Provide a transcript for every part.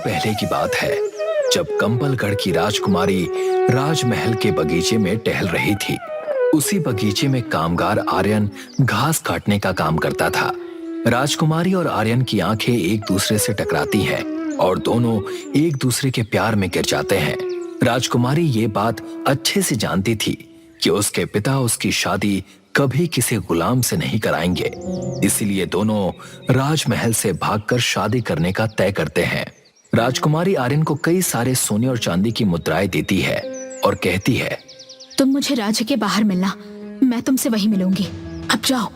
पहले की बात है, जब कंबलगढ़ की राजकुमारी राजमहल के बगीचे में टहल रही थी। उसी बगीचे में कामगार आर्यन घास काटने का काम करता था। राजकुमारी और आर्यन की आंखें एक दूसरे से टकराती हैं और दोनों एक दूसरे के प्यार में गिर जाते हैं। राजकुमारी ये बात अच्छे से जानती थी कि उसके पिता उसकी शादी कभी किसी गुलाम से नहीं कराएंगे, इसीलिए दोनों राजमहल से भागकर शादी करने का तय करते हैं। राजकुमारी आर्यन को कई सारे सोने और चांदी की मुद्राएं देती है और कहती है, तुम मुझे राज्य के बाहर मिलना, मैं तुमसे वहीं मिलूंगी। अब जाओ।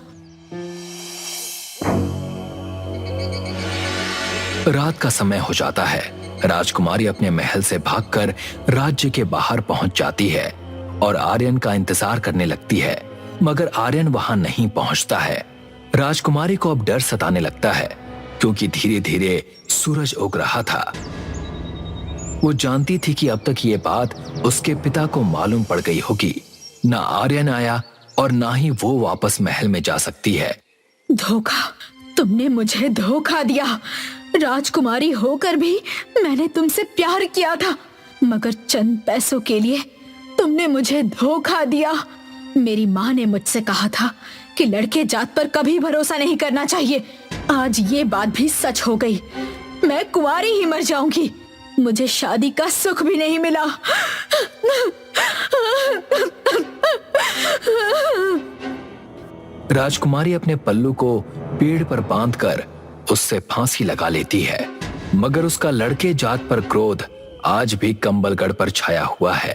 रात का समय हो जाता है। राजकुमारी अपने महल से भागकर राज्य के बाहर पहुंच जाती है और आर्यन का इंतजार करने लगती है, मगर आर्यन वहां नहीं पहुंचता है। राजकुमारी को अब डर सताने लगता है, क्योंकि धीरे धीरे सूरज उग रहा था। वो जानती थी कि अब तक ये बात उसके पिता को मालूम पड़ गई होगी। ना आर्यन आया और ना ही वो वापस महल में जा सकती है। धोखा, तुमने मुझे धोखा दिया। राजकुमारी होकर भी मैंने तुमसे प्यार किया था, मगर चंद पैसों के लिए तुमने मुझे धोखा दिया। मेरी माँ ने मुझसे कहा था कि लड़के जात पर कभी भरोसा नहीं करना चाहिए। आज ये बात भी सच हो गई। मैं कुंवारी ही मर जाऊंगी। मुझे शादी का सुख भी नहीं मिला। राजकुमारी अपने पल्लू को पेड़ पर बांधकर उससे फांसी लगा लेती है, मगर उसका लड़के जात पर क्रोध आज भी कंबलगढ़ पर छाया हुआ है।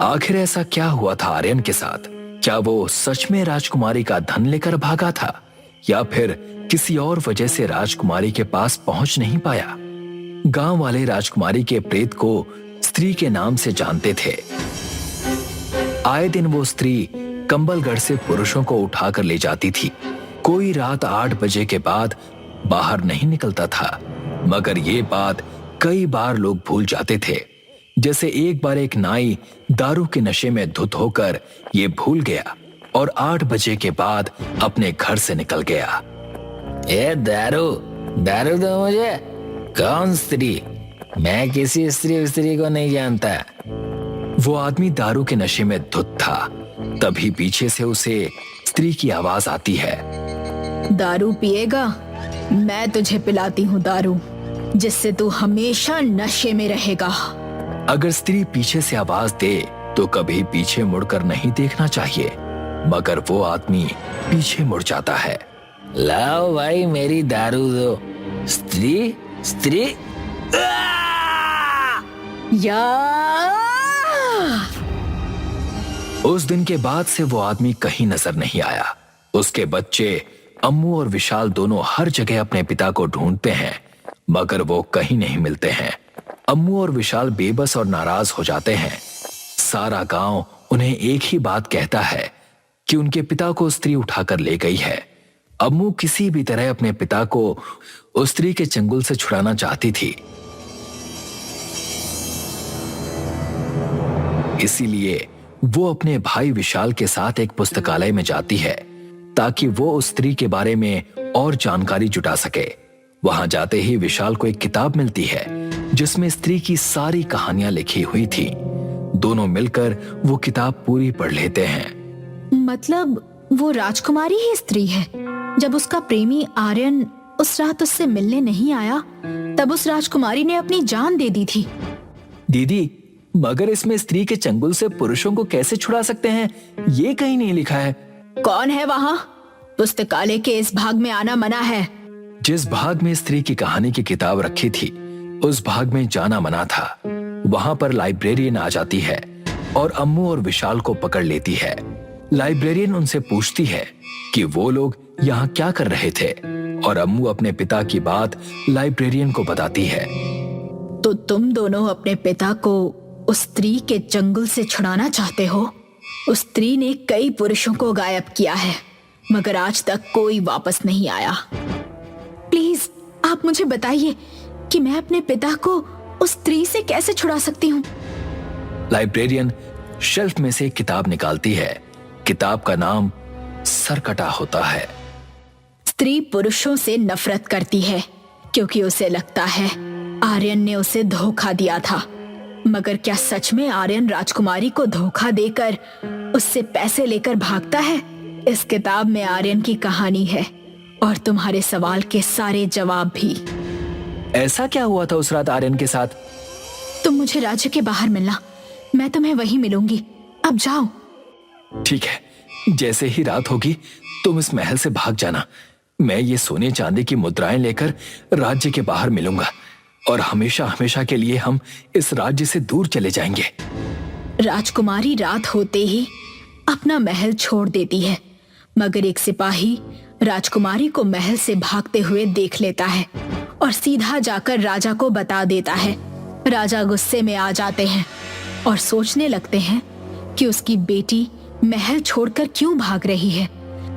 आखिर ऐसा क्या हुआ था आर्यन के साथ? क्या वो सच में राजकुमारी का धन लेकर भागा था, या फिर किसी और वजह से राजकुमारी के पास पहुंच नहीं पाया? गांव वाले राजकुमारी के प्रेत को स्त्री के नाम से जानते थे। आए दिन वो स्त्री कंबलगढ़ से पुरुषों को उठाकर ले जाती थी। कोई रात 8 बजे के बाद बाहर नहीं निकलता था, मगर ये बात कई बार लोग भूल जाते थे। जैसे एक बार एक नाई दारू के नशे में धुत होकर ये भूल गया और 8 बजे के बाद अपने घर से निकल गया। ये दारू दारू दो मुझे। कौन स्त्री? मैं किसी स्त्री को नहीं जानता। वो आदमी दारू के नशे में धुत था। तभी पीछे से उसे स्त्री की आवाज आती है, दारू पिएगा? मैं तुझे पिलाती हूँ दारू, जिससे तू हमेशा नशे में रहेगा। अगर स्त्री पीछे से आवाज दे तो कभी पीछे मुड़कर नहीं देखना चाहिए, मगर वो आदमी पीछे मुड़ जाता है। लाओ भाई मेरी दारू दो। स्त्री स्त्री या उस दिन के बाद से वो आदमी कहीं नजर नहीं आया। उसके बच्चे अम्मू और विशाल दोनों हर जगह अपने पिता को ढूंढते हैं, मगर वो कहीं नहीं मिलते हैं। अम्मू और विशाल बेबस और नाराज हो जाते हैं। सारा गांव उन्हें एक ही बात कहता है कि उनके पिता को स्त्री उठाकर ले गई है। अम्मू किसी भी तरह अपने पिता को उस स्त्री के चंगुल से छुड़ाना चाहती थी, इसीलिए वो अपने भाई विशाल के साथ एक पुस्तकालय में जाती है ताकि वो उस स्त्री के बारे में और जानकारी जुटा सके। वहां जाते ही विशाल को एक किताब मिलती है जिसमें स्त्री की सारी कहानियां लिखी हुई थी। दोनों मिलकर वो किताब पूरी पढ़ लेते हैं। मतलब वो राजकुमारी ही स्त्री है। जब उसका प्रेमी आर्यन उस रात उससे मिलने नहीं आया, तब उस राजकुमारी ने अपनी जान दे दी थी। दीदी, मगर इसमें स्त्री के चंगुल से पुरुषों को कैसे छुड़ा सकते हैं, ये कहीं नहीं लिखा है। कौन है वहां? पुस्तकालय के इस भाग में आना मना है। जिस भाग में स्त्री की कहानी की किताब रखी थी, उस भाग में जाना मना था। वहां पर लाइब्रेरियन आ जाती है और अम्मू और विशाल को पकड़ लेती है। लाइब्रेरियन उनसे पूछती है कि वो लोग यहाँ क्या कर रहे थे, और अम्मू अपने पिता की बात लाइब्रेरियन को बताती है। तो तुम दोनों अपने पिता को उस स्त्री के चंगुल से छुड़ाना चाहते हो। उस स्त्री ने कई पुरुषों को गायब किया है, मगर आज तक कोई वापस नहीं आया। प्लीज आप मुझे बताइए कि मैं अपने पिता को उस स्त्री से कैसे छुड़ा सकती हूँ। लाइब्रेरियन शेल्फ में से एक किताब निकालती है। किताब का नाम सरकटा होता है। स्त्री पुरुषों से नफरत करती है क्योंकि उसे लगता है आर्यन ने उसे धोखा दिया था। मगर क्या सच में आर्यन राजकुमारी को धोखा देकर उससे पैसे लेकर भागता है? इस किताब में आर्यन की कहानी है और तुम्हारे सवाल के सारे जवाब भी। ऐसा क्या हुआ था उस रात आर्यन के साथ? तुम मुझे राज्य के बाहर मिलना, मैं तुम्हें वहीं मिलूंगी। अब जाओ। ठीक है, जैसे ही रात होगी तुम इस महल से भाग जाना। मैं ये सोने चांदी की मुद्राएं लेकर राज्य के बाहर मिलूंगा और हमेशा हमेशा के लिए हम इस राज्य से दूर चले जाएंगे। राजकुमारी रात होते ही अपना महल छोड़ देती है, मगर एक सिपाही राजकुमारी को महल से भागते हुए देख लेता है और सीधा जाकर राजा को बता देता है। राजा गुस्से में आ जाते हैं और सोचने लगते हैं कि उसकी बेटी महल छोड़कर क्यों भाग रही है।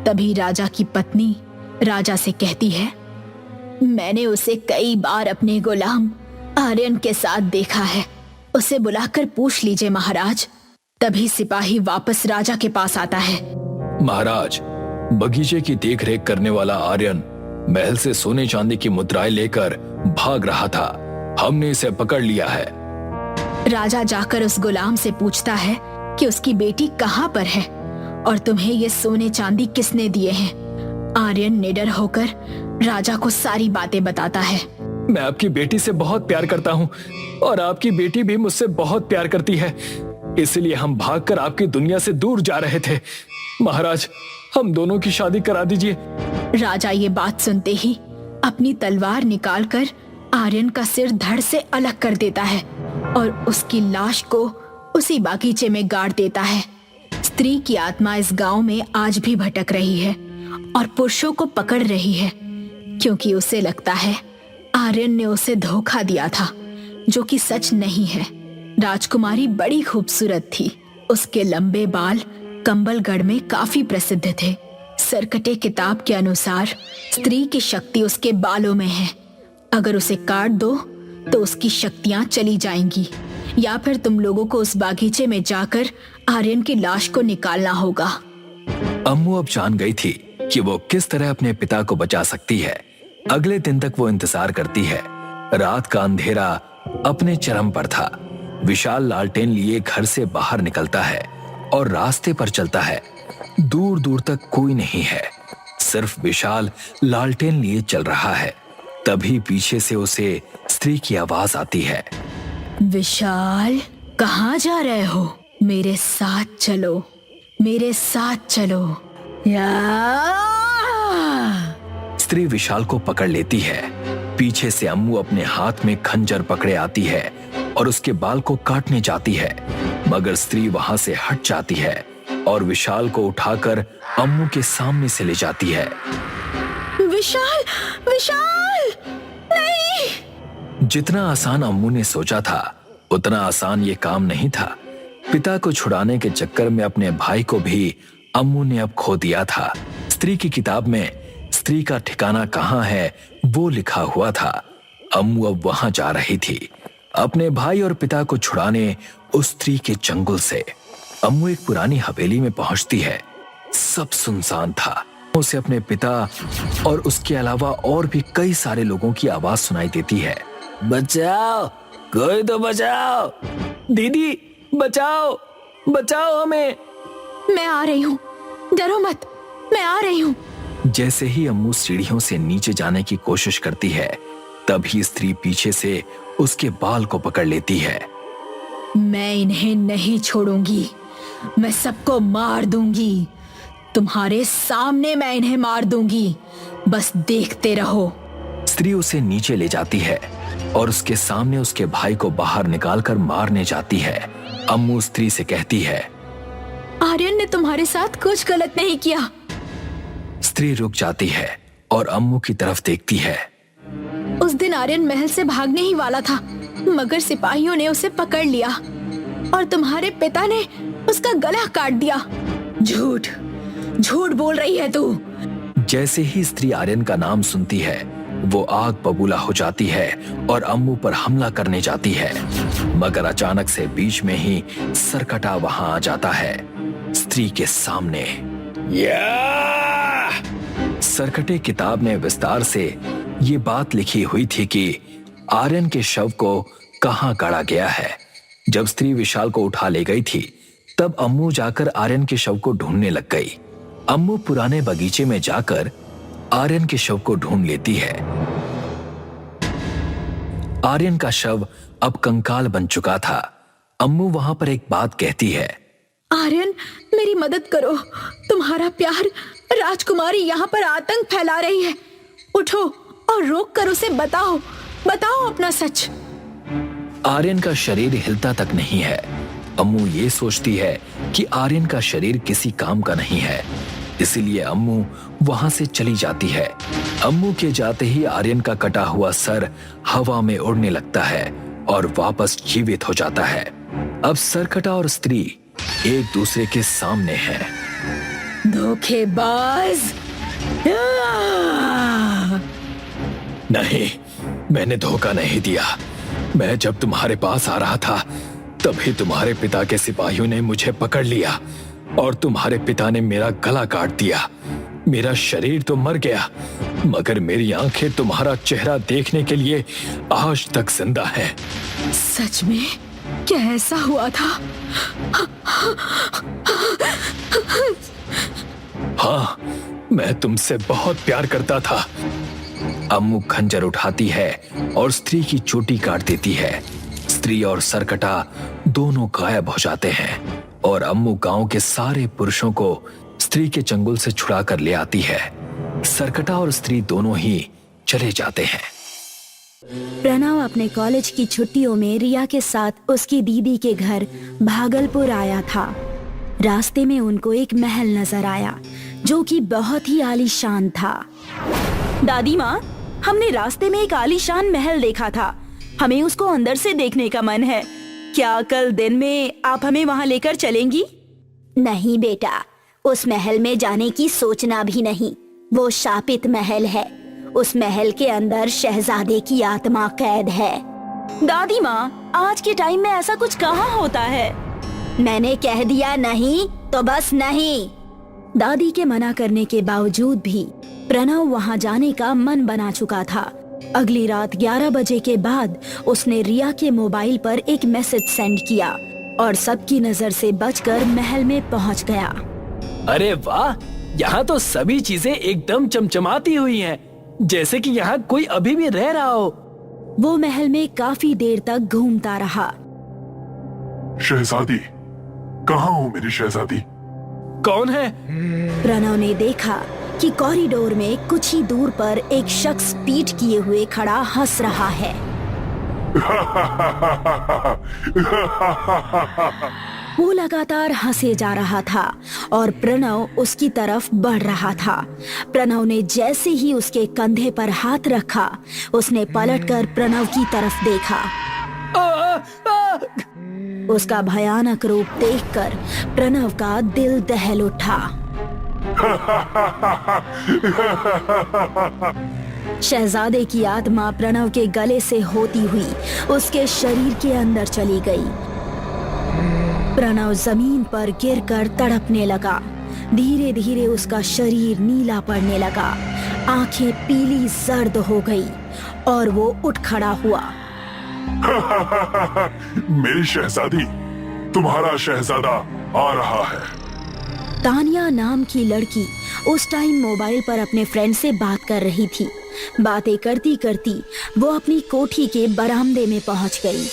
तभी राजा की पत्नी राजा से कहती है, मैंने उसे कई बार अपने गुलाम आर्यन के साथ देखा है, उसे बुलाकर पूछ लीजिए महाराज। तभी सिपाही वापस राजा के पास आता है। महाराज, बगीचे की देखरेख करने वाला आर्यन महल से सोने चांदी की मुद्राएं लेकर भाग रहा था, हमने इसे पकड़ लिया है। राजा जाकर उस गुलाम से पूछता है कि उसकी बेटी कहाँ पर है और तुम्हें ये सोने चांदी किसने दिए हैं। आर्यन निडर होकर राजा को सारी बातें बताता है। मैं आपकी बेटी से बहुत प्यार करता हूँ और आपकी बेटी भी मुझसे बहुत प्यार करती है, इसलिए हम भागकर आपकी दुनिया से दूर जा रहे थे। महाराज, हम दोनों की शादी करा दीजिए। राजा ये बात सुनते ही अपनी तलवार निकालकर आर्यन का सिर धड़ से अलग कर देता है और उसकी लाश को उसी बागीचे में गाड़ देता है। स्त्री की आत्मा इस गांव में आज भी भटक रही है और पुरुषों को पकड़ रही है, क्योंकि उसे लगता है आर्यन ने उसे धोखा दिया था, जो कि सच नहीं है। राजकुमारी बड़ी खूबसूरत थी। उसके लंबे बाल कंबलगढ़ में काफी प्रसिद्ध थे। सरकटे किताब के अनुसार स्त्री की शक्ति उसके बालों में है। अगर उसे काट दो तो उसकी शक्तियां चली जाएंगी, या फिर तुम लोगों को उस बागीचे में जाकर आर्यन की लाश को निकालना होगा। अम्मू अब जान गई थी कि वो किस तरह अपने पिता को बचा सकती है। अगले दिन तक वो इंतजार करती है। रात का अंधेरा अपने चरम पर था। विशाल लालटेन लिए घर से बाहर निकलता है और रास्ते पर चलता है। दूर दूर तक कोई नहीं है, सिर्फ विशाल लालटेन लिए चल रहा है। तभी पीछे से उसे स्त्री की आवाज आती है। विशाल, कहाँ जा रहे हो? मेरे साथ चलो, मेरे साथ चलो। स्त्री विशाल को पकड़ लेती है। पीछे से अम्मू अपने हाथ में खंजर पकड़े आती है और उसके बाल को काटने जाती है, मगर स्त्री वहां से हट जाती है और विशाल को उठाकर अम्मू के सामने से ले जाती है। विशाल, विशाल, नहीं! जितना आसान अम्मू ने सोचा था, उतना आसान ये काम नहीं था। पिता को छुड़ाने के चक्कर में अपने भाई को भी अम्मू ने अब खो दिया था। स्त्री की किताब में स्त्री का ठिकाना कहाँ है वो लिखा हुआ था। अम्मू अब वहां जा रही थी, अपने भाई और पिता को छुड़ाने उस स्त्री के चंगुल से। अम्मू एक पुरानी हवेली में पहुंचती है। सब सुनसान था। उसे अपने पिता और उसके अलावा और भी कई सारे लोगों की आवाज सुनाई देती है। बचाओ, कोई तो बचाओ। दीदी, बचाओ, बचाओ हमें। मैं आ रही हूँ, डरो मत, मैं आ रही हूँ। जैसे ही अम्मू सीढ़ियों से नीचे जाने की कोशिश करती है, तभी स्त्री पीछे से उसके बाल को पकड़ लेती है। मैं इन्हें नहीं छोड़ूंगी, मैं सबको मार दूंगी। तुम्हारे सामने मैं इन्हें मार दूंगी, बस देखते रहो। स्त्री उसे नीचे ले जाती है और उसके सामने उसके भाई को बाहर निकालकर मारने जाती है। अम्मू स्त्री से कहती है, आर्यन ने तुम्हारे साथ कुछ गलत नहीं किया। स्त्री रुक जाती है और अम्मू की तरफ देखती है। उस दिन आर्यन महल से भागने ही वाला था, मगर सिपाहियों ने उसे पकड़ लिया और तुम्हारे पिता ने उसका गला काट दिया। झूठ, झूठ बोल रही है तू। जैसे ही स्त्री आर्यन का नाम सुनती है, वो आग बबूला हो जाती है और अम्मू पर हमला करने जाती है, मगर अचानक से बीच में ही सरकटा वहां आ जाता है स्त्री के सामने। या! सरकटे किताब में विस्तार से ये बात लिखी हुई थी कि आर्यन के शव को कहाँ गाड़ा गया है। जब स्त्री विशाल को उठा ले गई थी तब अम्मू जाकर आर्यन के शव को ढूंढने लग गई। अम्मू पुराने बगीचे में जाकर आर्यन के शव को ढूंढ लेती है। आर्यन का शव अब कंकाल बन चुका था। अम्मू वहां पर एक बात कहती है, आर्यन, मेरी मदद करो। तुम्हारा प्यार राजकुमारी यहाँ पर आतंक फैला रही है। उठो और रोक कर उसे बताओ अपना सच। आर्यन का शरीर हिलता तक नहीं है। अम्मू ये सोचती है कि आर्यन का शरीर किसी काम का नहीं है, इसीलिए अम्मू वहां से चली जाती है। अम्मू के जाते ही आर्यन का कटा हुआ सर हवा में उड़ने लगता है और वापस जीवित हो जाता है। अब सरकटा और स्त्री एक दूसरे के सामने हैं। धोखेबाज! नहीं, मैंने धोखा नहीं दिया। मैं जब तुम्हारे पास आ रहा था तभी तुम्हारे पिता के सिपाहियों ने मुझे पकड़ लिया और तुम्हारे पिता ने मेरा गला काट दिया। मेरा शरीर तो मर गया मगर मेरी आंखें तुम्हारा चेहरा देखने के लिए आज तक जिंदा हैं। सच में क्या ऐसा हुआ था? हाँ, मैं तुमसे बहुत प्यार करता था। अम्मू खंजर उठाती है और स्त्री की चोटी काट देती है। स्त्री और सरकटा दोनों गायब हो जाते हैं और अम्मू गांव के सारे पुरुषों को स्त्री के चंगुल से छुड़ा कर ले आती है। सरकटा और स्त्री दोनों ही चले जाते हैं। प्रणव अपने कॉलेज की छुट्टियों में रिया के साथ उसकी दीदी के घर भागलपुर आया था। रास्ते में उनको एक महल नजर आया जो कि बहुत ही आलीशान था। दादी माँ, हमने रास्ते में एक आलीशान महल देखा था। हमें उसको अंदर से देखने का मन है। क्या कल दिन में आप हमें वहाँ लेकर चलेंगी? नहीं बेटा, उस महल में जाने की सोचना भी नहीं। वो शापित महल है। उस महल के अंदर शहजादे की आत्मा कैद है। दादी माँ, आज के टाइम में ऐसा कुछ कहाँ होता है? मैंने कह दिया नहीं तो बस नहीं। दादी के मना करने के बावजूद भी प्रणव वहाँ जाने का मन बना चुका था। अगली रात 11 बजे के बाद उसने रिया के मोबाइल पर एक मैसेज सेंड किया और सबकी नजर से बचकर महल में पहुँच गया। अरे वाह, यहाँ तो सभी चीजें एकदम चमचमाती हुई हैं, जैसे कि यहाँ कोई अभी भी रह रहा हो। वो महल में काफी देर तक घूमता रहा। शहजादी, कहाँ हो मेरी शहजादी? कौन है? प्रणव ने देखा कि कॉरिडोर में कुछ ही दूर पर एक शख्स पीठ किए हुए खड़ा हंस रहा है। वो लगातार हंसे जा रहा था और प्रणव उसकी तरफ बढ़ रहा था। प्रणव ने जैसे ही उसके कंधे पर हाथ रखा, उसने पलटकर प्रणव की तरफ देखा। उसका भयानक रूप देखकर प्रणव का दिल दहल उठा। शहजादे की आत्मा प्रणव के गले से होती हुई उसके शरीर के अंदर चली गई। प्रणव जमीन पर गिरकर तड़पने लगा। धीरे धीरे उसका शरीर नीला पड़ने लगा, आंखें पीली जर्द हो गई और वो उठ खड़ा हुआ। मेरी शहजादी, तुम्हारा शहजादा आ रहा है। तानिया नाम की लड़की उस टाइम मोबाइल पर अपने फ्रेंड से बात कर रही थी। बातें करती करती वो अपनी कोठी के बरामदे में पहुंच गई।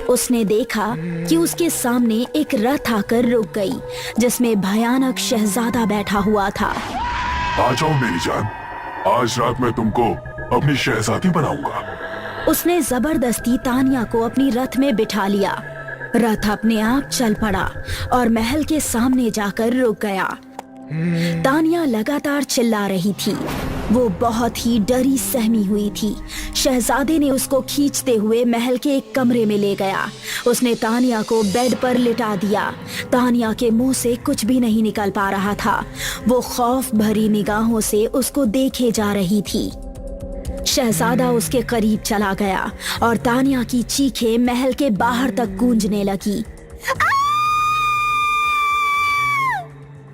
उसने देखा कि उसके सामने एक रथ आकर रुक गई, जिसमें भयानक शहजादा बैठा हुआ था। आ जाओ मेरी जान, आज रात मैं तुमको अपनी शहजादी बनाऊंगा। उसने जबरदस्ती तानिया को अपनी रथ में बिठा लिया। रथ अपने आप चल पड़ा और महल के सामने जाकर रुक गया। तानिया लगातार चिल्ला रही थी। वो बहुत ही डरी सहमी हुई थी। शहजादे ने उसको खींचते हुए महल के एक कमरे में ले गया। उसने तानिया को बेड पर लिटा दिया। तानिया के मुंह से कुछ भी नहीं निकल पा रहा था। वो खौफ भरी निगाहों से उसको देखे जा रही थी। शहजादा उसके करीब चला गया और तानिया की चीखें महल के बाहर तक गूंजने लगी।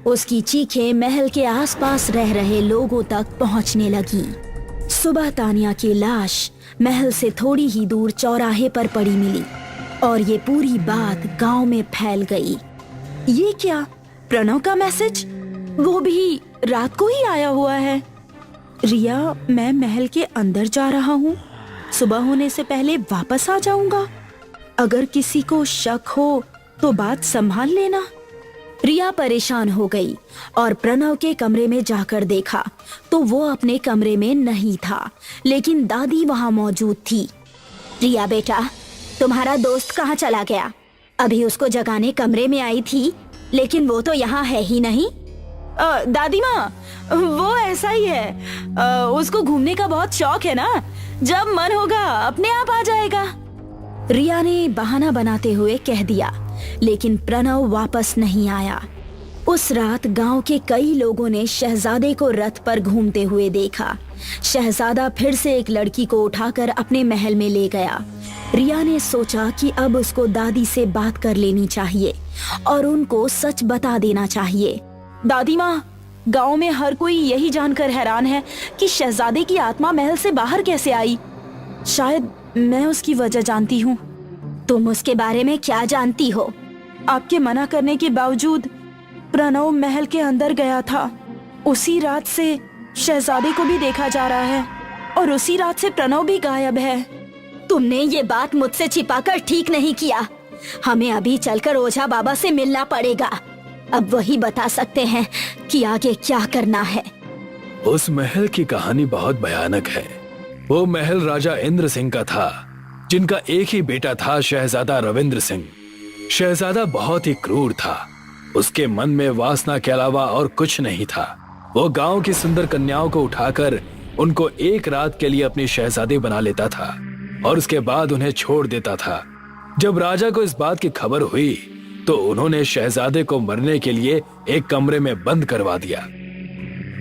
उसकी चीखें महल के आसपास रह रहे लोगों तक पहुंचने लगी। सुबह तानिया की लाश महल से थोड़ी ही दूर चौराहे पर पड़ी मिली और ये पूरी बात गांव में फैल गई। ये क्या, प्रणव का मैसेज? वो भी रात को ही आया हुआ है। रिया, मैं महल के अंदर जा रहा हूँ, सुबह होने से पहले वापस आ जाऊंगा। अगर किसी को शक हो तो बात संभाल लेना। रिया परेशान हो गई और प्रणव के कमरे में जाकर देखा तो वो अपने कमरे में नहीं था, लेकिन दादी वहाँ मौजूद थी। रिया बेटा, तुम्हारा दोस्त कहाँ चला गया? अभी उसको जगाने कमरे में आई थी, लेकिन वो तो यहाँ है ही नहीं। दादी माँ, वो ऐसा ही है, उसको घूमने का बहुत शौक है ना, जब मन होगा अपने आप आ जाएगा। रिया ने बहाना बनाते हुए कह दिया, लेकिन प्रणव वापस नहीं आया। उस रात गांव के कई लोगों ने शहजादे को रथ पर घूमते हुए देखा। शहजादा फिर से एक लड़की को उठाकर अपने महल में ले गया। रिया ने सोचा कि अब उसको दादी से बात कर लेनी चाहिए और उनको सच बता देना चाहिए। दादी माँ, गांव में हर कोई यही जानकर हैरान है कि शहजादे की आत्मा महल से बाहर कैसे आई। शायद मैं उसकी वजह जानती हूँ। तुम उसके बारे में क्या जानती हो? आपके मना करने के बावजूद प्रणव महल के अंदर गया था। उसी रात से शहजादे को भी देखा जा रहा है और उसी रात से प्रणव भी गायब है। तुमने ये बात मुझसे छिपाकर ठीक नहीं किया। हमें अभी चलकर ओझा बाबा से मिलना पड़ेगा। अब वही बता सकते हैं कि आगे क्या करना है। उस महल की कहानी बहुत भयानक है। वो महल राजा इंद्र सिंह का था, जिनका एक ही बेटा था, शहजादा रविंद्र सिंह। शहजादा बहुत ही क्रूर था। उसके मन में वासना के अलावा और कुछ नहीं था। वो गांव की सुंदर कन्याओं को उठाकर उनको एक रात के लिए अपनी शहजादी बना लेता था और उसके बाद उन्हें छोड़ देता था। जब राजा को इस बात की खबर हुई तो उन्होंने शहजादे को मरने के लिए एक कमरे में बंद करवा दिया।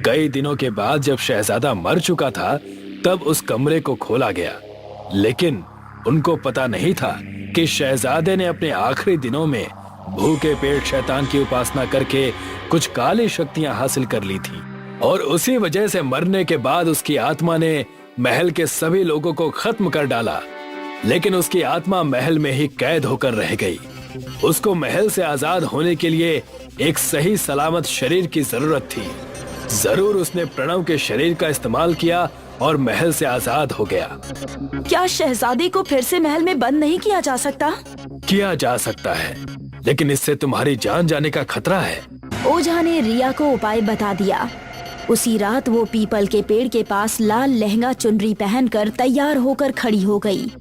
कई दिनों के बाद जब शहजादा मर चुका था तब उस कमरे को खोला गया, लेकिन उनको पता नहीं था कि शहजादे ने अपने आखिरी दिनों में भूखे पेट शैतान की उपासना करके कुछ काली शक्तियां हासिल कर ली थी और उसी वजह से मरने के बाद उसकी आत्मा ने महल के सभी लोगों को खत्म कर डाला। लेकिन उसकी आत्मा महल में ही कैद होकर रह गई। उसको महल से आजाद होने के लिए एक सही सलामत शरीर की जरूरत थी। जरूर उसने प्रणव के शरीर का इस्तेमाल किया और महल से आजाद हो गया। क्या शहजादे को फिर से महल में बंद नहीं किया जा सकता? किया जा सकता है, लेकिन इससे तुम्हारी जान जाने का खतरा है। ओझा ने रिया को उपाय बता दिया। उसी रात वो पीपल के पेड़ के पास लाल लहंगा चुनरी पहनकर तैयार होकर खड़ी हो गई।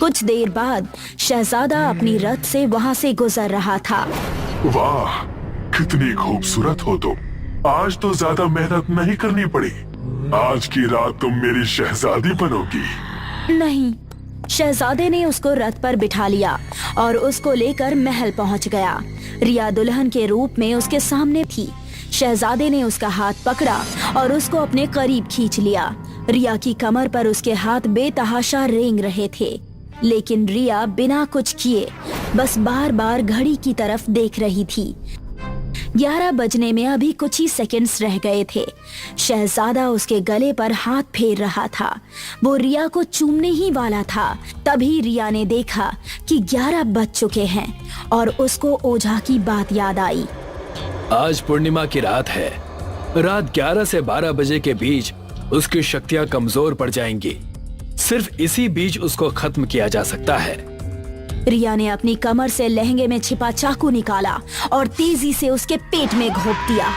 कुछ देर बाद शहजादा अपनी रथ से वहाँ से गुजर रहा था। वाह, कितनी खूबसूरत हो तुम। आज तो ज्यादा मेहनत नहीं करनी पड़ी। आज की रात तुम मेरी शहजादी बनोगी। नहीं, शहजादे ने उसको रथ पर बिठा लिया और उसको लेकर महल पहुंच गया। रिया दुल्हन के रूप में उसके सामने थी। शहजादे ने उसका हाथ पकड़ा और उसको अपने करीब खींच लिया। रिया की कमर पर उसके हाथ बेतहाशा रेंग रहे थे, लेकिन रिया बिना कुछ किए बस बार बार घड़ी की तरफ देख रही थी। 11 बजने में अभी कुछ ही सेकंड्स रह गए थे। शहजादा उसके गले पर हाथ फेर रहा था। वो रिया को चूमने ही वाला था, तभी रिया ने देखा कि 11 बज चुके हैं और उसको ओझा की बात याद आई। आज पूर्णिमा की रात है। रात 11 से 12 बजे के बीच उसकी शक्तियां कमजोर पड़ जाएंगी। सिर्फ इसी बीच उसको खत्म किया जा सकता है। रिया ने अपनी कमर से लहंगे में छिपा चाकू निकाला और तेजी से उसके पेट में घोंप दिया।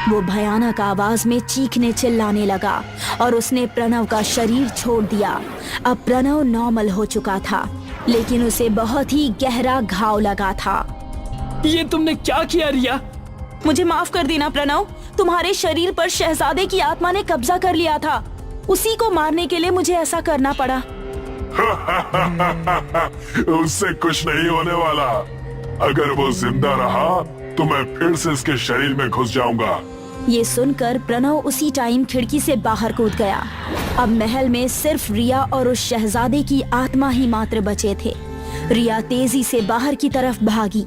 वो भयानक आवाज में चीखने चिल्लाने लगा और उसने प्रणव का शरीर छोड़ दिया। अब प्रणव नॉर्मल हो चुका था, लेकिन उसे बहुत ही गहरा घाव लगा था। ये तुमने क्या किया रिया? मुझे माफ कर देना प्रणव, तुम्हारे शरीर पर शहजादे की आत्मा ने कब्जा कर लिया था। उसी को मारने के लिए मुझे ऐसा करना पड़ा। उससे कुछ नहीं होने वाला। अगर वो जिंदा रहा तो मैं फिर से इसके शरीर में घुस जाऊंगा। ये सुनकर प्रणव उसी टाइम खिड़की से बाहर कूद गया। अब महल में सिर्फ रिया और उस शहजादे की आत्मा ही मात्र बचे थे। रिया तेजी से बाहर की तरफ भागी।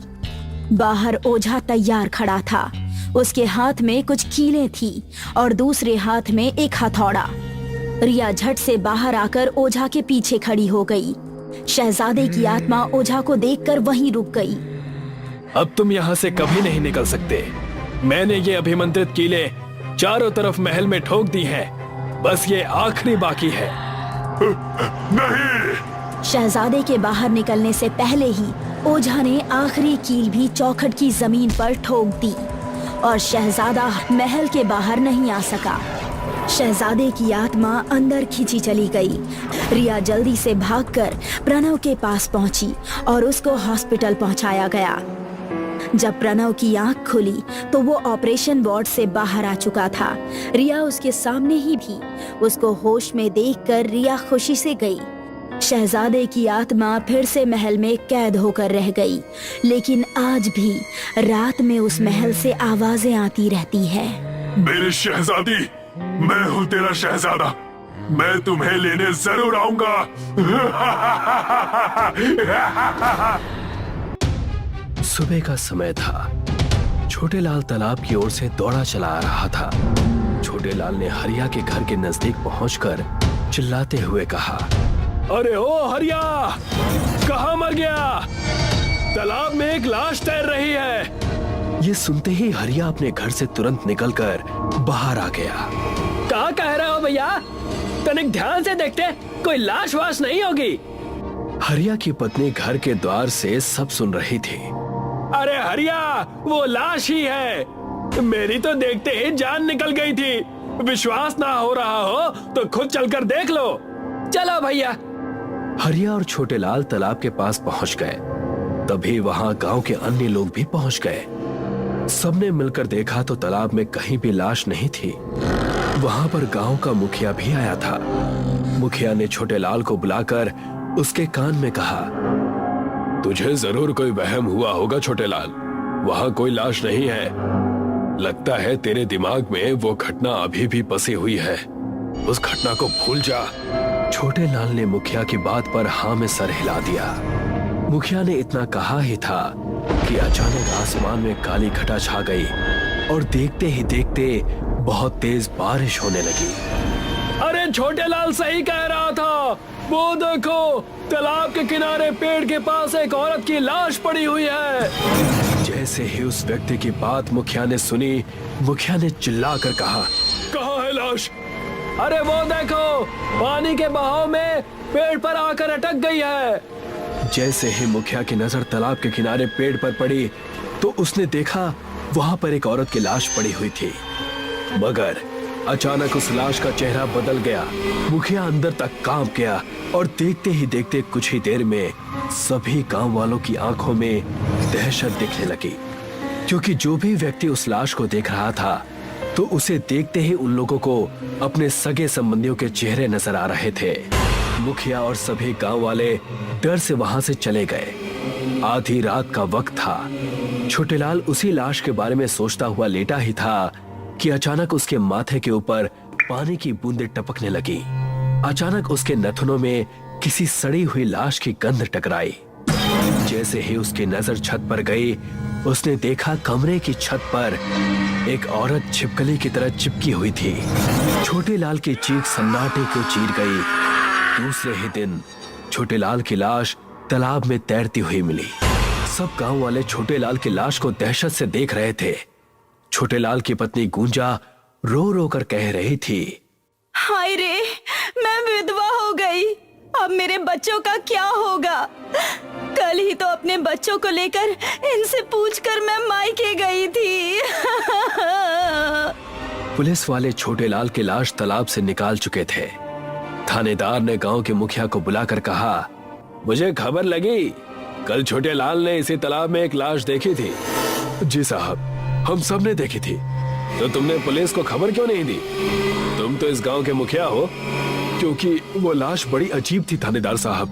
बाहर ओझा तैयार खड़ा था। उसके हाथ में कुछ कीलें थी और दूसरे हाथ में एक हथौड़ा। रिया झट से बाहर आकर ओझा के पीछे खड़ी हो गई। शहजादे की आत्मा ओझा को देखकर वहीं रुक गई। अब तुम यहाँ से कभी नहीं निकल सकते। मैंने ये अभिमंत्रित कीले चारों तरफ महल में ठोक दी हैं। बस ये आखिरी बाकी है। नहीं। शहजादे के बाहर निकलने से पहले ही ओझा ने आखिरी कील भी चौखट की जमीन पर ठोक दी और शहजादा महल के बाहर नहीं आ सका। शहजादे की आत्मा अंदर खींची चली गई। रिया जल्दी से भागकर प्रणव के पास पहुंची और उसको हॉस्पिटल पहुंचाया गया। जब प्रणव की आंख खुली तो वो ऑपरेशन वार्ड से बाहर आ चुका था। रिया उसके सामने ही भी। उसको होश में देखकर रिया खुशी से गई। शहजादे की आत्मा फिर से महल में कैद होकर रह गई, लेकिन आज भी रात में उस महल से आवाजें आती रहती है। मेरी शहजादी, मैं हूँ तेरा शहजादा। मैं तुम्हें लेने जरूर आऊंगा। सुबह का समय था। छोटे लाल तालाब की ओर से दौड़ा चला आ रहा था। छोटे लाल ने हरिया के घर के नजदीक पहुंचकर चिल्लाते हुए कहा, अरे ओ हरिया, कहाँ मर गया? तालाब में एक लाश तैर रही है। ये सुनते ही हरिया अपने घर से तुरंत निकलकर बाहर आ गया। क्या कह रहे हो भैया? तनिक ध्यान से देखते, कोई लाश वाश नहीं होगी। हरिया की पत्नी घर के द्वार से सब सुन रही थी। अरे हरिया, वो लाश ही है। मेरी तो देखते ही जान निकल गई थी। विश्वास ना हो रहा हो तो खुद चलकर देख लो। चलो भैया। हरिया और छोटे लाल तालाब के पास पहुंच गए। तभी वहां गांव के अन्य लोग भी पहुंच गए। सबने मिलकर देखा तो तालाब में कहीं भी लाश नहीं थी। वहां पर गांव का मुखिया भी आया था। मुखिया ने छोटे लाल को बुलाकर उसके कान में कहा, तुझे जरूर कोई वहम हुआ होगा छोटे लाल। वहां कोई लाश नहीं है। लगता है तेरे दिमाग में वो घटना अभी भी बसी हुई है। उस घटना को भूल जा। छोटे लाल ने मुखिया की बात पर हाँ में सर हिला दिया। मुखिया ने इतना कहा ही था कि अचानक आसमान में काली घटा छा गई और देखते ही देखते बहुत तेज बारिश होने लगी। अरे छोटे लाल सही कह रहा था। वो देखो, तालाब के किनारे पेड़ के पास एक औरत की लाश पड़ी हुई है। जैसे ही उस व्यक्ति की बात मुखिया ने सुनी, मुखिया ने चिल्लाकर कहा, कहाँ है लाश? अरे वो देखो, पानी के बहाव में पेड़ पर आकर अटक गई है। जैसे ही मुखिया की नजर तालाब के किनारे पेड़ पर पड़ी तो उसने देखा वहां पर एक औरत की लाश पड़ी हुई थी। मगर अचानक उस लाश का चेहरा बदल गया। मुखिया अंदर तक कांप गया और देखते ही देखते कुछ ही देर में सभी गांव वालों की आंखों में दहशत दिखने लगी, क्योंकि जो भी व्यक्ति उस लाश को देख रहा था तो उसे देखते ही उन लोगों को अपने सगे संबंधियों के चेहरे नजर आ रहे थे। मुखिया और सभी गांव वाले डर से वहां से चले गए। आधी रात का वक्त था। छोटेलाल उसी लाश के बारे में सोचता हुआ लेटा ही था कि अचानक उसके माथे के ऊपर पानी की बूंदें टपकने लगी। अचानक उसके नथुनों में किसी सड़ी हुई लाश की गंध टकराई। जैसे ही उसकी नजर छत पर गई, उसने देखा कमरे की छत पर एक औरत छिपकली की तरह चिपकी हुई थी। छोटे लाल की चीख सन्नाटे को चीर गई। दूसरे ही दिन छोटे लाल की लाश तालाब में तैरती हुई मिली। सब गांव वाले छोटे लाल की लाश को दहशत से देख रहे थे। छोटे लाल की पत्नी गुंजा रो रो कर कह रही थी, हाय रे, मैं विधवा हो गई। अब मेरे बच्चों का क्या होगा? कल ही तो अपने बच्चों को लेकर इनसे पूछकर मैं मायके गई थी। पुलिस वाले छोटे लाल की लाश तालाब से निकाल चुके थे। थानेदार ने गांव के मुखिया को बुलाकर कहा, मुझे खबर लगी, कल छोटे लाल ने इसी तालाब में एक लाश देखी थी। जी साहब, हम सब ने देखी थी। तो तुमने पुलिस को खबर क्यों नहीं दी? तुम तो इस गांव के मुखिया हो। क्योंकि वो लाश बड़ी अजीब थी थानेदार साहब।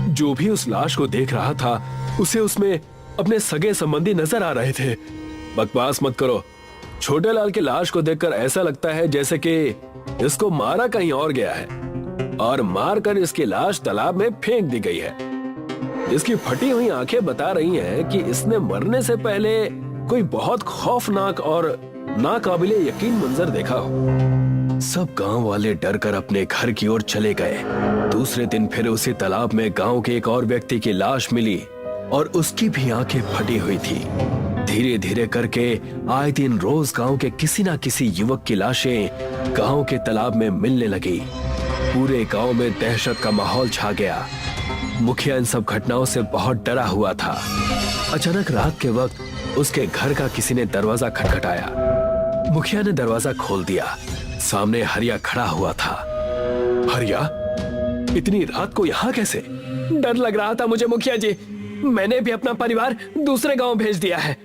जो भी उस लाश को देख रहा था उसे उसमें अपने सगे संबंधी नजर आ रहे थे। बकवास मत करो। छोटे लाल की लाश को देखकर ऐसा लगता है जैसे कि इसको मारा कहीं और गया है और मारकर इसकी लाश तालाब में फेंक दी गई है। इसकी फटी हुई आंखें बता रही हैं कि इसने मरने से पहले कोई बहुत खौफनाक और नाकाबिले यकीन मंजर देखा हो। सब गांव वाले डर कर अपने घर की ओर चले गए। दूसरे दिन फिर उसी तालाब में गांव के एक और व्यक्ति की लाश मिली और उसकी भी आंखें फटी हुई थी। धीरे धीरे करके आए दिन रोज गांव के किसी ना किसी युवक की लाशें गांव के तालाब में मिलने लगी। पूरे गांव में दहशत का माहौल छा गया। मुखिया इन सब घटनाओं से बहुत डरा हुआ था। अचानक रात के वक्त उसके घर का किसी ने दरवाजा खटखटाया। मुखिया ने दरवाजा खोल दिया। सामने हरिया खड़ा हुआ था। हरिया, इतनी रात को यहाँ कैसे? डर लग रहा था मुझे मुखिया जी, मैंने भी अपना परिवार दूसरे गांव भेज दिया है।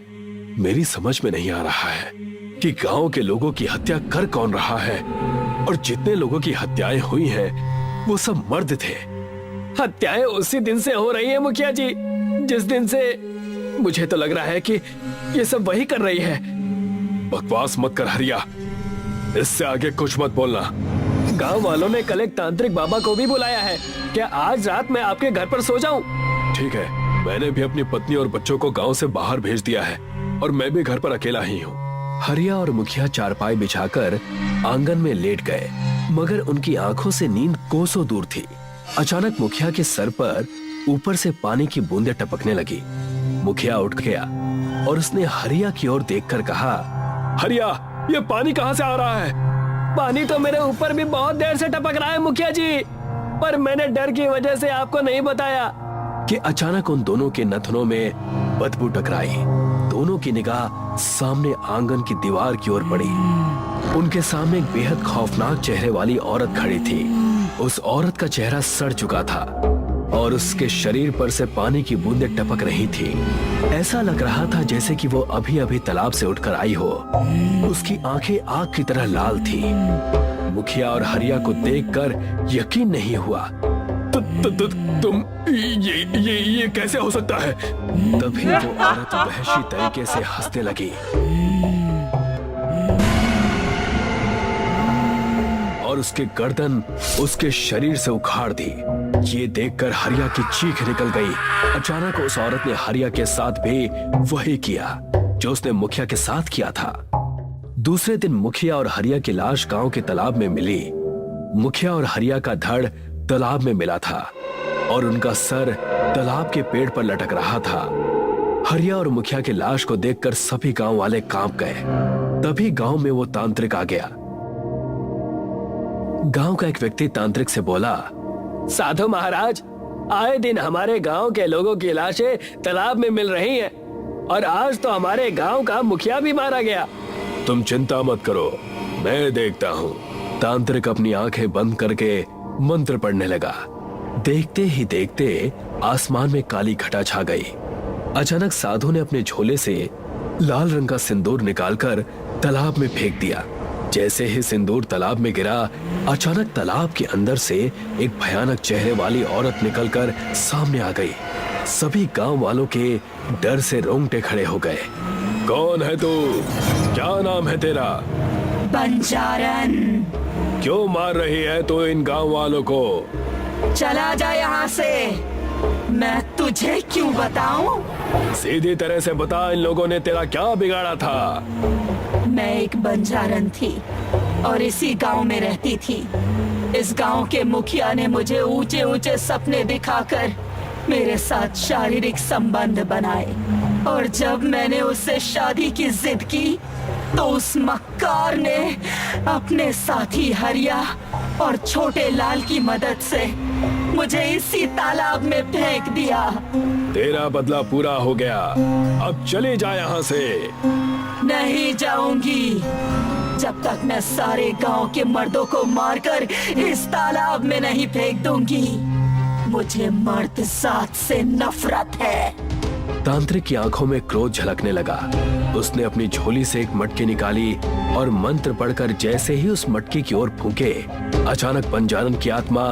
मेरी समझ में नहीं आ रहा है कि गांव के लोगों की हत्या कर कौन रहा है, और जितने लोगों की हत्याएं हुई हैं, वो सब मर्द थे। हत्याएं उसी दिन से हो रही है मुखिया जी, जिस दिन से मुझे तो लग रहा है कि ये सब वही कर रही है। बकवास मत कर हरिया, इससे आगे कुछ मत बोलना। गांव वालों ने कल एक तांत्रिक बाबा को भी बुलाया है। क्या आज रात मैं आपके घर पर सो जाऊं? ठीक है, मैंने भी अपनी पत्नी और बच्चों को गांव से बाहर भेज दिया है और मैं भी घर पर अकेला ही हूँ। हरिया और मुखिया चारपाई बिछाकर आंगन में लेट गए, मगर उनकी आंखों से नींद कोसों दूर थी। अचानक मुखिया के सर पर ऊपर से पानी की बूंदें टपकने लगी। मुखिया उठ गया और उसने हरिया की ओर देखकर कहा, हरिया, ये पानी कहाँ से आ रहा है? पानी तो मेरे ऊपर भी बहुत देर से टपक रहा है मुखिया जी, पर मैंने डर की वजह से आपको नहीं बताया। कि अचानक उन दोनों के नथनों में बदबू टकराई। दोनों की निगाह सामने आंगन की दीवार की ओर पड़ी। उनके सामने एक बेहद खौफनाक चेहरे वाली औरत खड़ी थी। उस औरत का चेहरा सड़ चुका था और उसके शरीर पर से पानी की बूंदें टपक रही थी। ऐसा लग रहा था जैसे कि वो अभी अभी तालाब से उठकर आई हो। उसकी आंखें आग की तरह लाल थी। मुखिया और हरिया को देखकर यकीन नहीं हुआ। तुम ये कैसे हो सकता है? तभी वो औरत वहशी तरीके से हंसने लगी और उसके गर्दन उसके शरीर से उखाड़ दी। ये देखकर हरिया की चीख निकल गई। अचानक उस औरत ने हरिया के साथ भी वही किया जो उसने मुखिया के साथ किया था। दूसरे दिन मुखिया और हरिया की लाश गांव के तालाब में मिली। मुखिया और हरिया का धड़ तालाब में मिला था और उनका सर तालाब के पेड़ पर लटक रहा था। हरिया और मुखिया की लाश को देखकर सभी गांव वाले कांप गए। तभी गांव में वो तांत्रिक आ गया। गांव का एक व्यक्ति तांत्रिक से बोला, साधु महाराज, आए दिन हमारे गांव के लोगों की लाशें तालाब में मिल रही हैं और आज तो हमारे गांव का मुखिया भी मारा गया। तुम चिंता मत करो, मैं देखता हूँ। तांत्रिक अपनी आंखें बंद करके मंत्र पढ़ने लगा। देखते ही देखते आसमान में काली घटा छा गई। अचानक साधु ने अपने झोले से लाल रंग का सिंदूर निकालकर तालाब में फेंक दिया। जैसे ही सिंदूर तालाब में गिरा, अचानक तालाब के अंदर से एक भयानक चेहरे वाली औरत निकलकर सामने आ गई। सभी गांव वालों के डर से रोंगटे खड़े हो गए। कौन है तू? क्या नाम है तेरा? बंजारन। क्यों मार रही है तू इन गांव वालों को? चला जा यहाँ से, मैं तुझे क्यों बताऊं? सीधी तरह से बता, इन लोगों ने तेरा क्या बिगाड़ा था? मैं एक बंजारन थी और इसी गांव में रहती थी। इस गांव के मुखिया ने मुझे ऊंचे ऊंचे सपने दिखाकर मेरे साथ शारीरिक संबंध बनाए और जब मैंने उससे शादी की जिद की तो उस मक्कार ने अपने साथी हरिया और छोटे लाल की मदद से मुझे इसी तालाब में फेंक दिया। तेरा बदला पूरा हो गया, अब चले जा यहाँ से। नहीं जाऊंगी जब तक मैं सारे गांव के मर्दों को मारकर इस तालाब में नहीं फेंक दूंगी। मुझे मर्द जात से नफरत है। तांत्रिक की आंखों में क्रोध झलकने लगा। उसने अपनी झोली से एक मटकी निकाली और मंत्र पढ़कर जैसे ही उस मटकी की ओर फूंके, अचानक बंजारन की आत्मा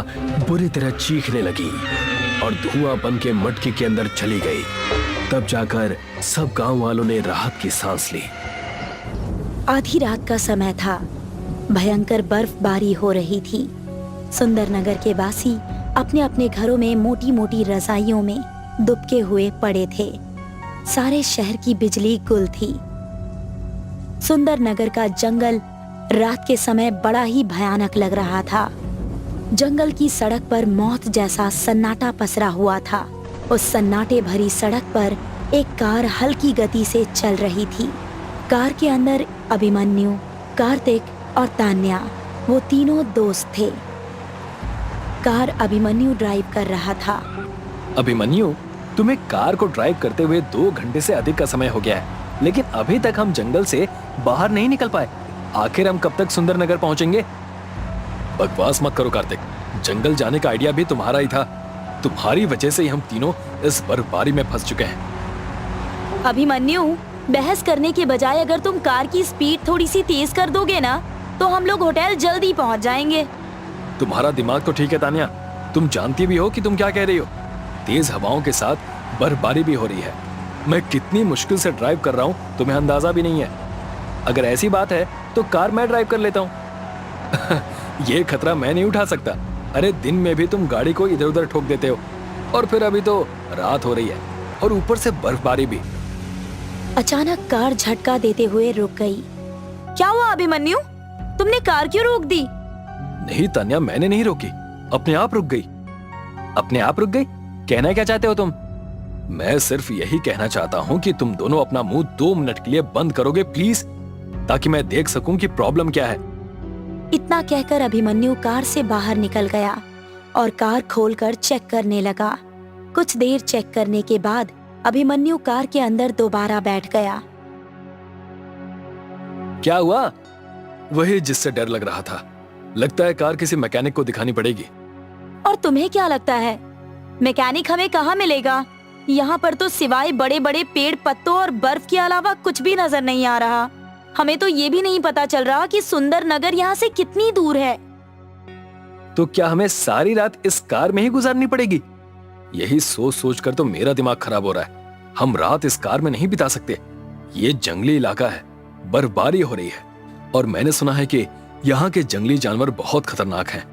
बुरी तरह चीखने लगी और धुआं बन के मटकी के अंदर चली गई। तब जाकर सब गांव वालों ने राहत की सांस ली। आधी रात का समय था। भयंकर बर्फबारी हो रही थी। सुंदरनगर के वासी अपने अपने घरों में मोटी मोटी रजाइयों में दुबके हुए पड़े थे। सारे शहर की बिजली गुल थी। सुंदरनगर का जंगल रात के समय बड़ा ही भयानक लग रहा था। जंगल की सड़क पर मौत जैसा सन्नाटा पसरा हुआ था। उस सन्नाटे भरी सड़क पर एक कार हल्की गति से चल रही थी। कार के अंदर अभिमन्यु, कार्तिक और तान्या, वो तीनों दोस्त थे। कार अभिमन्यु ड्राइव कर रहा था। अभिमन्यु, तुम्हें कार को ड्राइव करते हुए 2 घंटे से अधिक का समय हो गया है, लेकिन अभी तक हम जंगल से बाहर नहीं निकल पाए। आखिर हम कब तक सुंदरनगर पहुंचेंगे? बकवास मत करो कार्तिक, जंगल जाने का आइडिया भी तुम्हारा ही था। तुम्हारी वजह से ही हम तीनों इस बर्फबारी में फंस चुके हैं। अभिमन्यु, बहस करने के बजाय अगर तुम कार की स्पीड थोड़ी सी तेज कर दोगे ना, तो हम लोग होटल जल्दी पहुंच जाएंगे। तुम्हारा दिमाग तो ठीक है तान्या, तुम जानती भी हो कि तुम क्या कह रही हो। तेज हवाओं के साथ बर्फबारी भी हो रही है। मैं कितनी मुश्किल से ड्राइव कर रहा हूँ तुम्हें अंदाजा भी नहीं है। अगर ऐसी बात है तो कार मैं ड्राइव कर लेता हूँ। ये खतरा मैं नहीं उठा सकता। अरे दिन में भी तुम गाड़ी को इधर उधर ठोक देते हो, और फिर अभी तो रात हो रही है और ऊपर से बर्फबारी भी। अचानक कार झटका देते हुए रुक गई। क्या हुआ अभिमन्यु, तुमने कार क्यों रोक दी? नहीं तान्या, मैंने नहीं रोकी, अपने आप रुक गई। अपने आप रुक गई? कहना क्या चाहते हो तुम? मैं सिर्फ यही कहना चाहता हूँ कि तुम दोनों अपना मुंह 2 मिनट के लिए बंद करोगे प्लीज, ताकि मैं देख सकूं कि प्रॉब्लम क्या है। इतना कहकर अभिमन्यु कार से बाहर निकल गया और कार खोलकर चेक करने लगा। कुछ देर चेक करने के बाद अभिमन्यु कार के अंदर दोबारा बैठ गया। क्या हुआ? वही जिससे डर लग रहा था। लगता है कार किसी मैकेनिक को दिखानी पड़ेगी। और तुम्हें क्या लगता है मैकेनिक हमें कहाँ मिलेगा? यहाँ पर तो सिवाय बड़े बड़े पेड़ पत्तों और बर्फ के अलावा कुछ भी नजर नहीं आ रहा। हमें तो ये भी नहीं पता चल रहा कि सुंदरनगर यहाँ से कितनी दूर है। तो क्या हमें सारी रात इस कार में ही गुजारनी पड़ेगी? यही सोच सोच कर तो मेरा दिमाग खराब हो रहा है। हम रात इस कार में नहीं बिता सकते। ये जंगली इलाका है, बर्फबारी हो रही है, और मैंने सुना है कि यहाँ के जंगली जानवर बहुत खतरनाक हैं।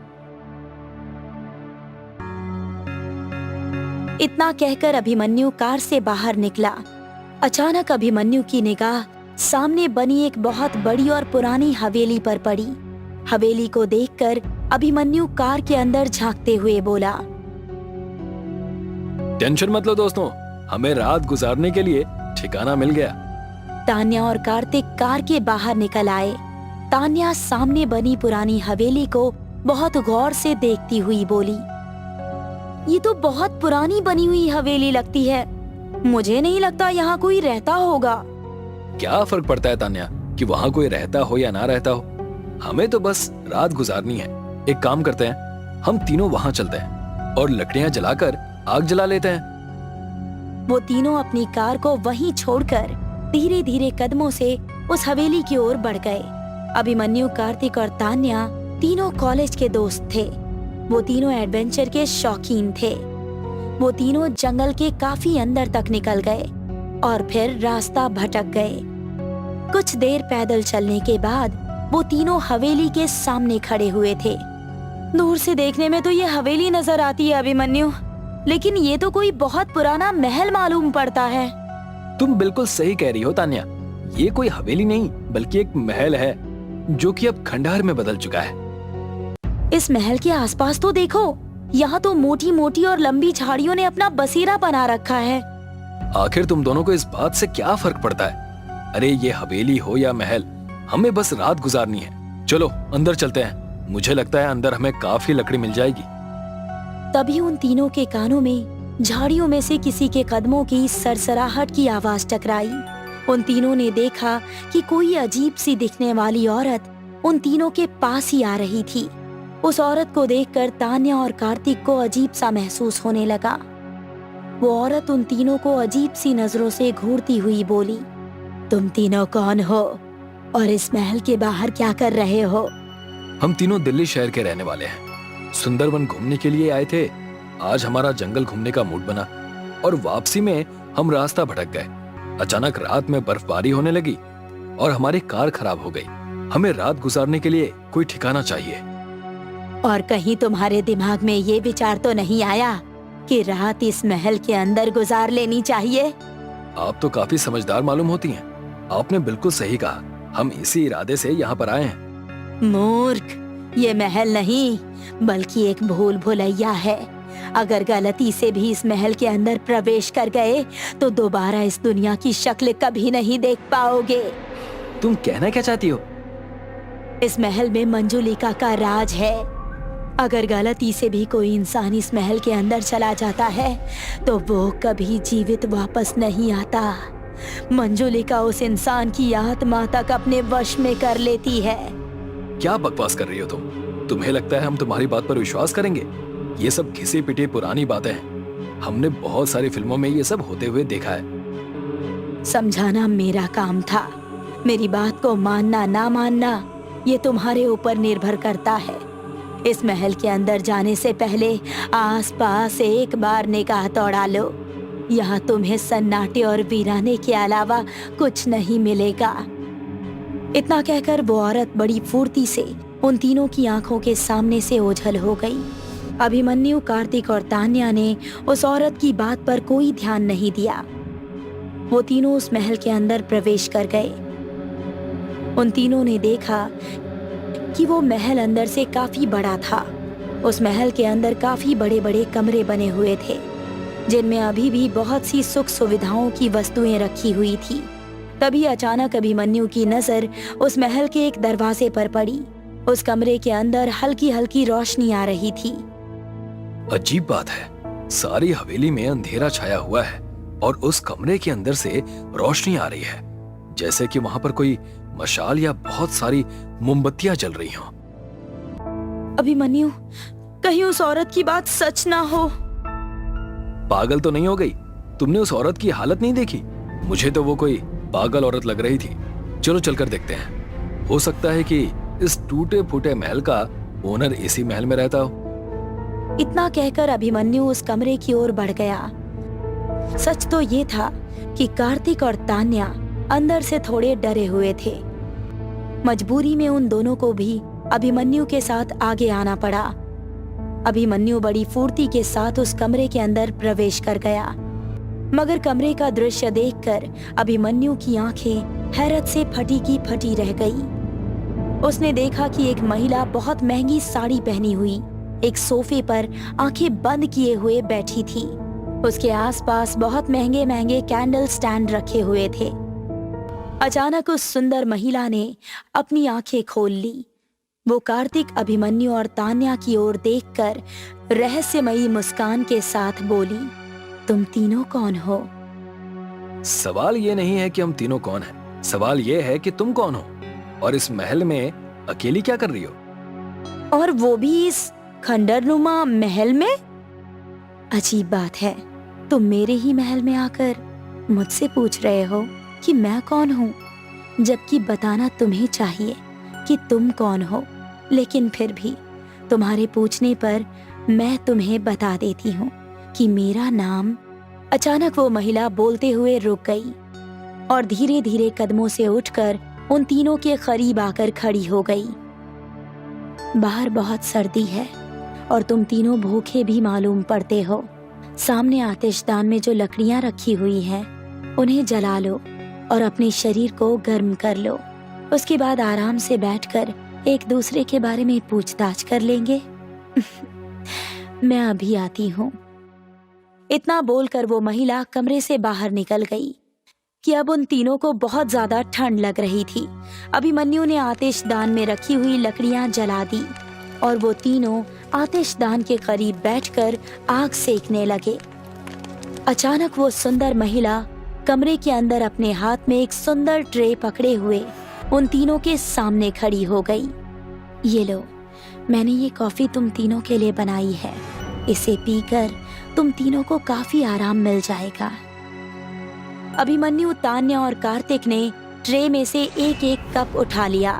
इतना कहकर अभिमन्यु कार से बाहर निकला। अचानक अभिमन्यु की निगाह सामने बनी एक बहुत बड़ी और पुरानी हवेली पर पड़ी। हवेली को देखकर अभिमन्यु कार के अंदर झांकते हुए बोला, टेंशन मत लो दोस्तों, हमें रात गुजारने के लिए ठिकाना मिल गया। तान्या और कार्तिक कार के बाहर निकल आए। तान्या सामने बनी पुरानी हवेली को बहुत गौर से देखती हुई बोली, ये तो बहुत पुरानी बनी हुई हवेली लगती है। मुझे नहीं लगता यहाँ कोई रहता होगा। क्या फर्क पड़ता है तान्या कि वहाँ कोई रहता हो या ना रहता हो? हमें तो बस रात गुजारनी है। एक काम करते हैं, हम तीनों वहाँ चलते हैं और लकड़ियाँ जलाकर आग जला लेते हैं। वो तीनों अपनी कार को वहीं छोड़कर धीरे धीरे कदमों से उस हवेली की ओर बढ़ गए। अभिमन्यु, कार्तिक और तान्या तीनों कॉलेज के दोस्त थे। वो तीनों एडवेंचर के शौकीन थे। वो तीनों जंगल के काफी अंदर तक निकल गए और फिर रास्ता भटक गए। कुछ देर पैदल चलने के बाद वो तीनों हवेली के सामने खड़े हुए थे। दूर से देखने में तो ये हवेली नजर आती है अभिमन्यु, लेकिन ये तो कोई बहुत पुराना महल मालूम पड़ता है। तुम बिल्कुल सही कह रही हो तान्या, ये कोई हवेली नहीं बल्कि एक महल है जो कि अब खंडहर में बदल चुका है। इस महल के आसपास तो देखो, यहाँ तो मोटी मोटी और लंबी झाड़ियों ने अपना बसेरा बना रखा है। आखिर तुम दोनों को इस बात से क्या फर्क पड़ता है? अरे ये हवेली हो या महल, हमें बस रात गुजारनी है। चलो अंदर चलते हैं, मुझे लगता है अंदर हमें काफी लकड़ी मिल जाएगी। तभी उन तीनों के कानों में झाड़ियों में से किसी के कदमों की सरसराहट की आवाज टकराई। उन तीनों ने देखा कि कोई अजीब सी दिखने वाली औरत उन तीनों के पास ही आ रही थी। उस औरत को देखकर तान्या और कार्तिक को अजीब सा महसूस होने लगा। वो औरत उन तीनों को अजीब सी नजरों से घूरती हुई बोली, तुम तीनों कौन हो और इस महल के बाहर क्या कर रहे हो? हम तीनों दिल्ली शहर के रहने वाले हैं। सुंदरवन घूमने के लिए आए थे। आज हमारा जंगल घूमने का मूड बना और वापसी में हम रास्ता भटक गए। अचानक रात में बर्फबारी होने लगी और हमारी कार खराब हो गई। हमें रात गुजारने के लिए कोई ठिकाना चाहिए। और कहीं तुम्हारे दिमाग में ये विचार तो नहीं आया कि रात इस महल के अंदर गुजार लेनी चाहिए? आप तो काफी समझदार मालूम होती हैं। आपने बिल्कुल सही कहा, हम इसी इरादे से यहाँ पर आए हैं। मूर्ख, ये महल नहीं बल्कि एक भूल भुलैया है। अगर गलती से भी इस महल के अंदर प्रवेश कर गए तो दोबारा इस दुनिया की शक्ल कभी नहीं देख पाओगे। तुम कहना क्या चाहती हो? इस महल में मंजुलिका का राज है। अगर गलती से भी कोई इंसान इस महल के अंदर चला जाता है तो वो कभी जीवित वापस नहीं आता। मंजुलिका उस इंसान की आत्मा तक अपने वश में कर लेती है। क्या बकवास कर रही हो तुम? तुम्हें लगता है हम तुम्हारी बात पर विश्वास करेंगे? ये सब घिसी पिटी पुरानी बातें हैं। हमने बहुत सारी फिल्मों में ये सब होते हुए देखा है। समझाना मेरा काम था। मेरी बात को मानना ना मानना ये तुम्हारे ऊपर निर्भर करता है। इस महल के अंदर जाने से पहले आसपास एक बार निगाह दौड़ा लो। यहाँ तुम्हें सन्नाटे और वीराने के अलावा कुछ नहीं मिलेगा। इतना कहकर वो औरत बड़ी फुर्ती से उन तीनों की आंखों के सामने से ओझल हो गई। अभिमन्यु, कार्तिक और तान्या ने उस औरत की बात पर कोई ध्यान नहीं दिया। वो तीनों उस महल के अंदर प्रवेश कर गए। उन तीनों ने देखा कि वो महल अंदर से काफी बड़ा था। उस महल के अंदर काफी बड़े बड़े कमरे बने हुए थे जिनमें अभी भी बहुत सी सुख सुविधाओं की वस्तुएं रखी हुई थी। तभी अचानक अभिमन्यु की नजर उस महल के एक दरवाजे पर पड़ी। उस कमरे के अंदर हल्की हल्की रोशनी आ रही थी। अजीब बात है, सारी हवेली में अंधेरा छाया हुआ है और उस कमरे के अंदर से रोशनी आ रही है, जैसे कि वहां पर कोई मशाल या बहुत सारी मोमबत्तियां जल रही हों। अभिमन्यु, कहीं उस औरत की बात सच ना हो। पागल तो नहीं हो गई? तुमने उस औरत की हालत नहीं देखी? मुझे तो वो कोई पागल औरत लग रही थी। चलो चलकर देखते हैं। हो सकता है कि इस टूटे फूटे महल का ओनर इसी महल में रहता हो। इतना कहकर अभिमन्यु उस कमरे की ओर बढ़ गया। सच तो ये था कि कार्तिक और तान्या अंदर से थोड़े डरे हुए थे। मजबूरी में उन दोनों को भी अभिमन्यु के साथ आगे आना पड़ा। अभिमन्यु बड़ी फुर्ती के साथ उस कमरे के अंदर प्रवेश कर गया, मगर कमरे का दृश्य देखकर अभिमन्यु की आंखें हैरत से फटी की फटी रह गई। उसने देखा कि एक महिला बहुत महंगी साड़ी पहनी हुई एक सोफे पर आंखें बंद किए हुए बैठी थी। उसके आसपास बहुत महंगे महंगे कैंडल स्टैंड रखे हुए थे। अचानक उस सुंदर महिला ने अपनी आंखें खोल ली। वो कार्तिक, अभिमन्यु और तान्या की ओर देखकर रहस्यमयी मुस्कान के साथ बोली, तुम तीनों कौन हो? सवाल ये नहीं है कि हम तीनों कौन हैं, सवाल ये है कि तुम कौन हो और इस महल में अकेली क्या कर रही हो? और वो भी इस खंडरनुमा महल में? अजीब बात है, तुम मेरे ही महल में आकर मुझसे पूछ रहे हो कि मैं कौन हूँ, जबकि बताना तुम्हें चाहिए कि तुम कौन हो। लेकिन फिर भी तुम्हारे पूछने पर मैं तुम्हें बता देती हूँ कि मेरा नाम। अचानक वो महिला बोलते हुए रुक गई और धीरे धीरे कदमों से उठकर उन तीनों के करीब आकर खड़ी हो गई। बाहर बहुत सर्दी है और तुम तीनों भूखे भी मालूम पड़ते हो। सामने आतिशदान में जो लकड़ियां रखी हुई हैं, उन्हें जला लो और अपने शरीर को गर्म कर लो। उसके बाद आराम से बैठकर एक दूसरे के बारे में पूछताछ कर लेंगे। मैं अभी आती हूँ। इतना बोलकर वो महिला कमरे से बाहर निकल गई कि अब उन तीनों को बहुत ज्यादा ठंड लग रही थी। अभिमन्यु ने आतिशदान में रखी हुई लकड़ियां जला दी और वो तीनों आतिशदान के करीब बैठकर आग सेकने लगे। अचानक वो सुंदर महिला कमरे के अंदर अपने हाथ में एक सुंदर ट्रे पकड़े हुए उन तीनों के सामने खड़ी हो गई। ये लो, मैंने ये कॉफी तुम तीनों के लिए बनाई है। इसे पीकर तुम तीनों को काफी आराम मिल जाएगा। अभिमन्यु, तान्या और कार्तिक ने ट्रे में से एक एक कप उठा लिया।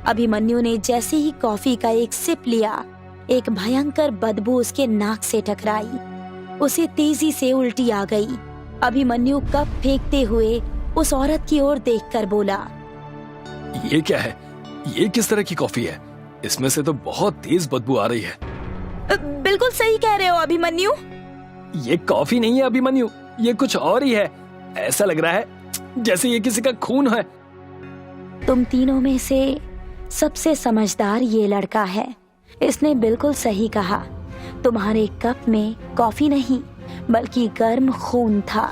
अभिमन्यु ने जैसे ही कॉफी का एक सिप लिया, एक भयंकर बदबू उसके नाक से टकराई। उसे तेजी से उल्टी आ गई। अभिमन्यु कप फेंकते हुए उस औरत की ओर देखकर बोला, ये क्या है? ये किस तरह की कॉफी है? इसमें से तो बहुत तेज बदबू आ रही है। बिल्कुल सही कह रहे हो अभिमन्यु। ये कॉफी नहीं है अभिमन्यु, ये कुछ और ही है। ऐसा लग रहा है जैसे ये किसी का खून है। तुम तीनों में से सबसे समझदार ये लड़का है। इसने बिल्कुल सही कहा। तुम्हारे कप में कॉफी नहीं बल्कि गर्म खून था,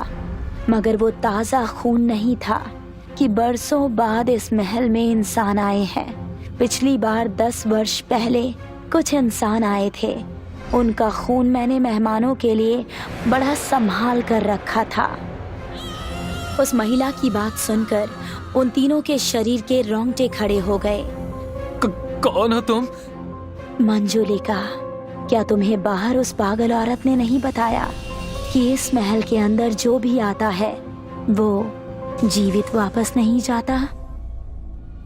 मगर वो ताज़ा खून नहीं था कि बरसों बाद इस महल में इंसान आए हैं। पिछली बार 10 वर्ष पहले कुछ इंसान आए थे। उनका खून मैंने मेहमानों के लिए बड़ा संभाल कर रखा था। उस महिला की बात सुनकर उन तीनों के शरीर के रोंगटे खड़े हो गए। कौन हो तुम? मंजुलिका, क्या तुम्हें बाहर उस पागल औरत ने नहीं बताया कि इस महल के अंदर जो भी आता है वो जीवित वापस नहीं जाता?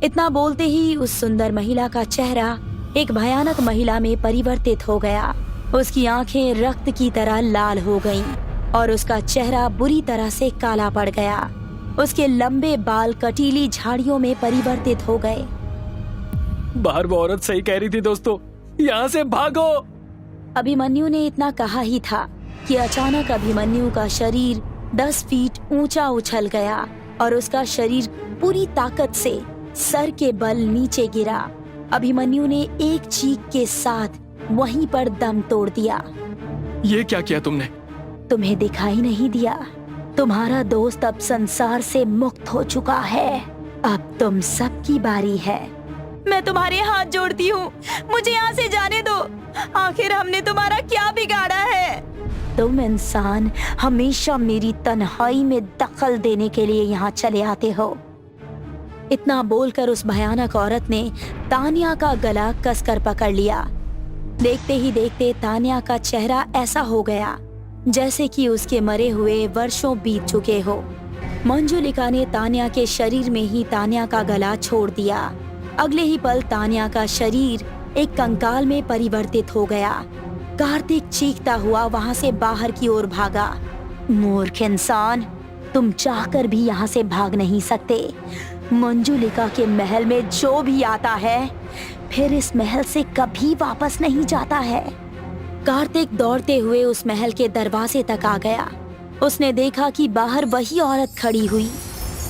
इतना बोलते ही उस सुंदर महिला का चेहरा एक भयानक महिला में परिवर्तित हो गया। उसकी आंखें रक्त की तरह लाल हो गईं और उसका चेहरा बुरी तरह से काला पड़ गया। उसके लंबे बाल कटीली झाड़ियों में परिवर्तित हो गए। बाहर वो औरत सही कह रही थी दोस्तों, यहाँ से भागो। अभिमन्यु ने इतना कहा ही था कि अचानक अभिमन्यु का शरीर 10 फीट ऊंचा उछल गया और उसका शरीर पूरी ताकत से सर के बल नीचे गिरा। अभिमन्यु ने एक चीख के साथ वहीं पर दम तोड़ दिया। ये क्या किया तुमने? तुम्हें दिखाई नहीं दिया? तुम्हारा दोस्त अब संसार से मुक्त हो चुका है। अब तुम सबकी बारी है। मैं तुम्हारे हाथ जोड़ती हूँ, मुझे यहाँ से जाने दो। आखिर हमने तुम्हारा क्या बिगाड़ा है? तुम इंसान हमेशा मेरी तन्हाई में दखल देने के लिए यहाँ चले आते हो। इतना बोलकर उस भयानक औरत ने तानिया का गला कसकर पकड़ लिया। देखते ही देखते तानिया का चेहरा ऐसा हो गया जैसे कि उसके मरे हुए वर्षों बीत चुके हो। मंजुलिका ने तानिया के शरीर में ही तानिया का गला छोड़ दिया। अगले ही पल तानिया का शरीर एक कंकाल में परिवर्तित हो गया। कार्तिक चीखता हुआ वहाँ से बाहर की ओर भागा। मूर्ख इंसान, तुम चाहकर भी यहाँ से भाग नहीं सकते। मंजुलिका के महल में जो भी आता है फिर इस महल से कभी वापस नहीं जाता है। कार्तिक दौड़ते हुए उस महल के दरवाजे तक आ गया। उसने देखा कि बाहर वही औरत खड़ी हुई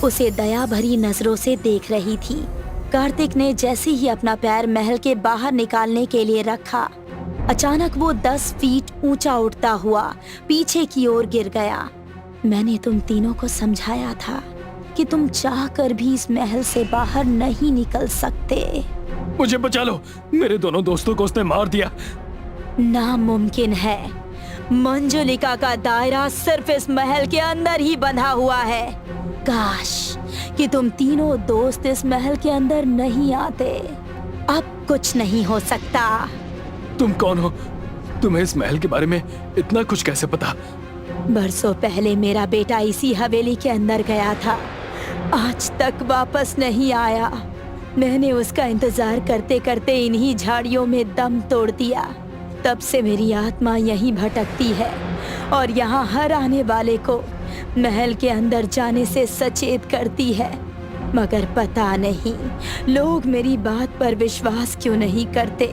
उसे दया भरी नजरों से देख रही थी। कार्तिक ने जैसे ही अपना पैर महल के बाहर निकालने के लिए रखा, अचानक वो 10 फीट ऊंचा उठता हुआ पीछे की ओर गिर गया। मैंने तुम तीनों को समझाया था कि तुम चाहकर भी इस महल से बाहर नहीं निकल सकते। मुझे बचा लो, मेरे दोनों दोस्तों को उसने मार दिया। नामुमकिन है। मंजुलिका का दायरा सिर्फ इस महल के अंदर ही बंधा हुआ है। काश कि तुम तीनों दोस्त इस महल के अंदर नहीं आते। अब कुछ नहीं हो सकता। तुम कौन हो? तुम्हें इस महल के बारे में इतना कुछ कैसे पता? बरसों पहले मेरा बेटा इसी हवेली के अंदर गया था, आज तक वापस नहीं आया। मैंने उसका इंतजार करते करते इन्हीं झाड़ियों में दम तोड़ दिया। तब से मेरी आत्मा यहीं भटकती है और यहाँ हर आने वाले को महल के अंदर जाने से सचेत करती है। मगर पता नहीं लोग मेरी बात पर विश्वास क्यों नहीं करते।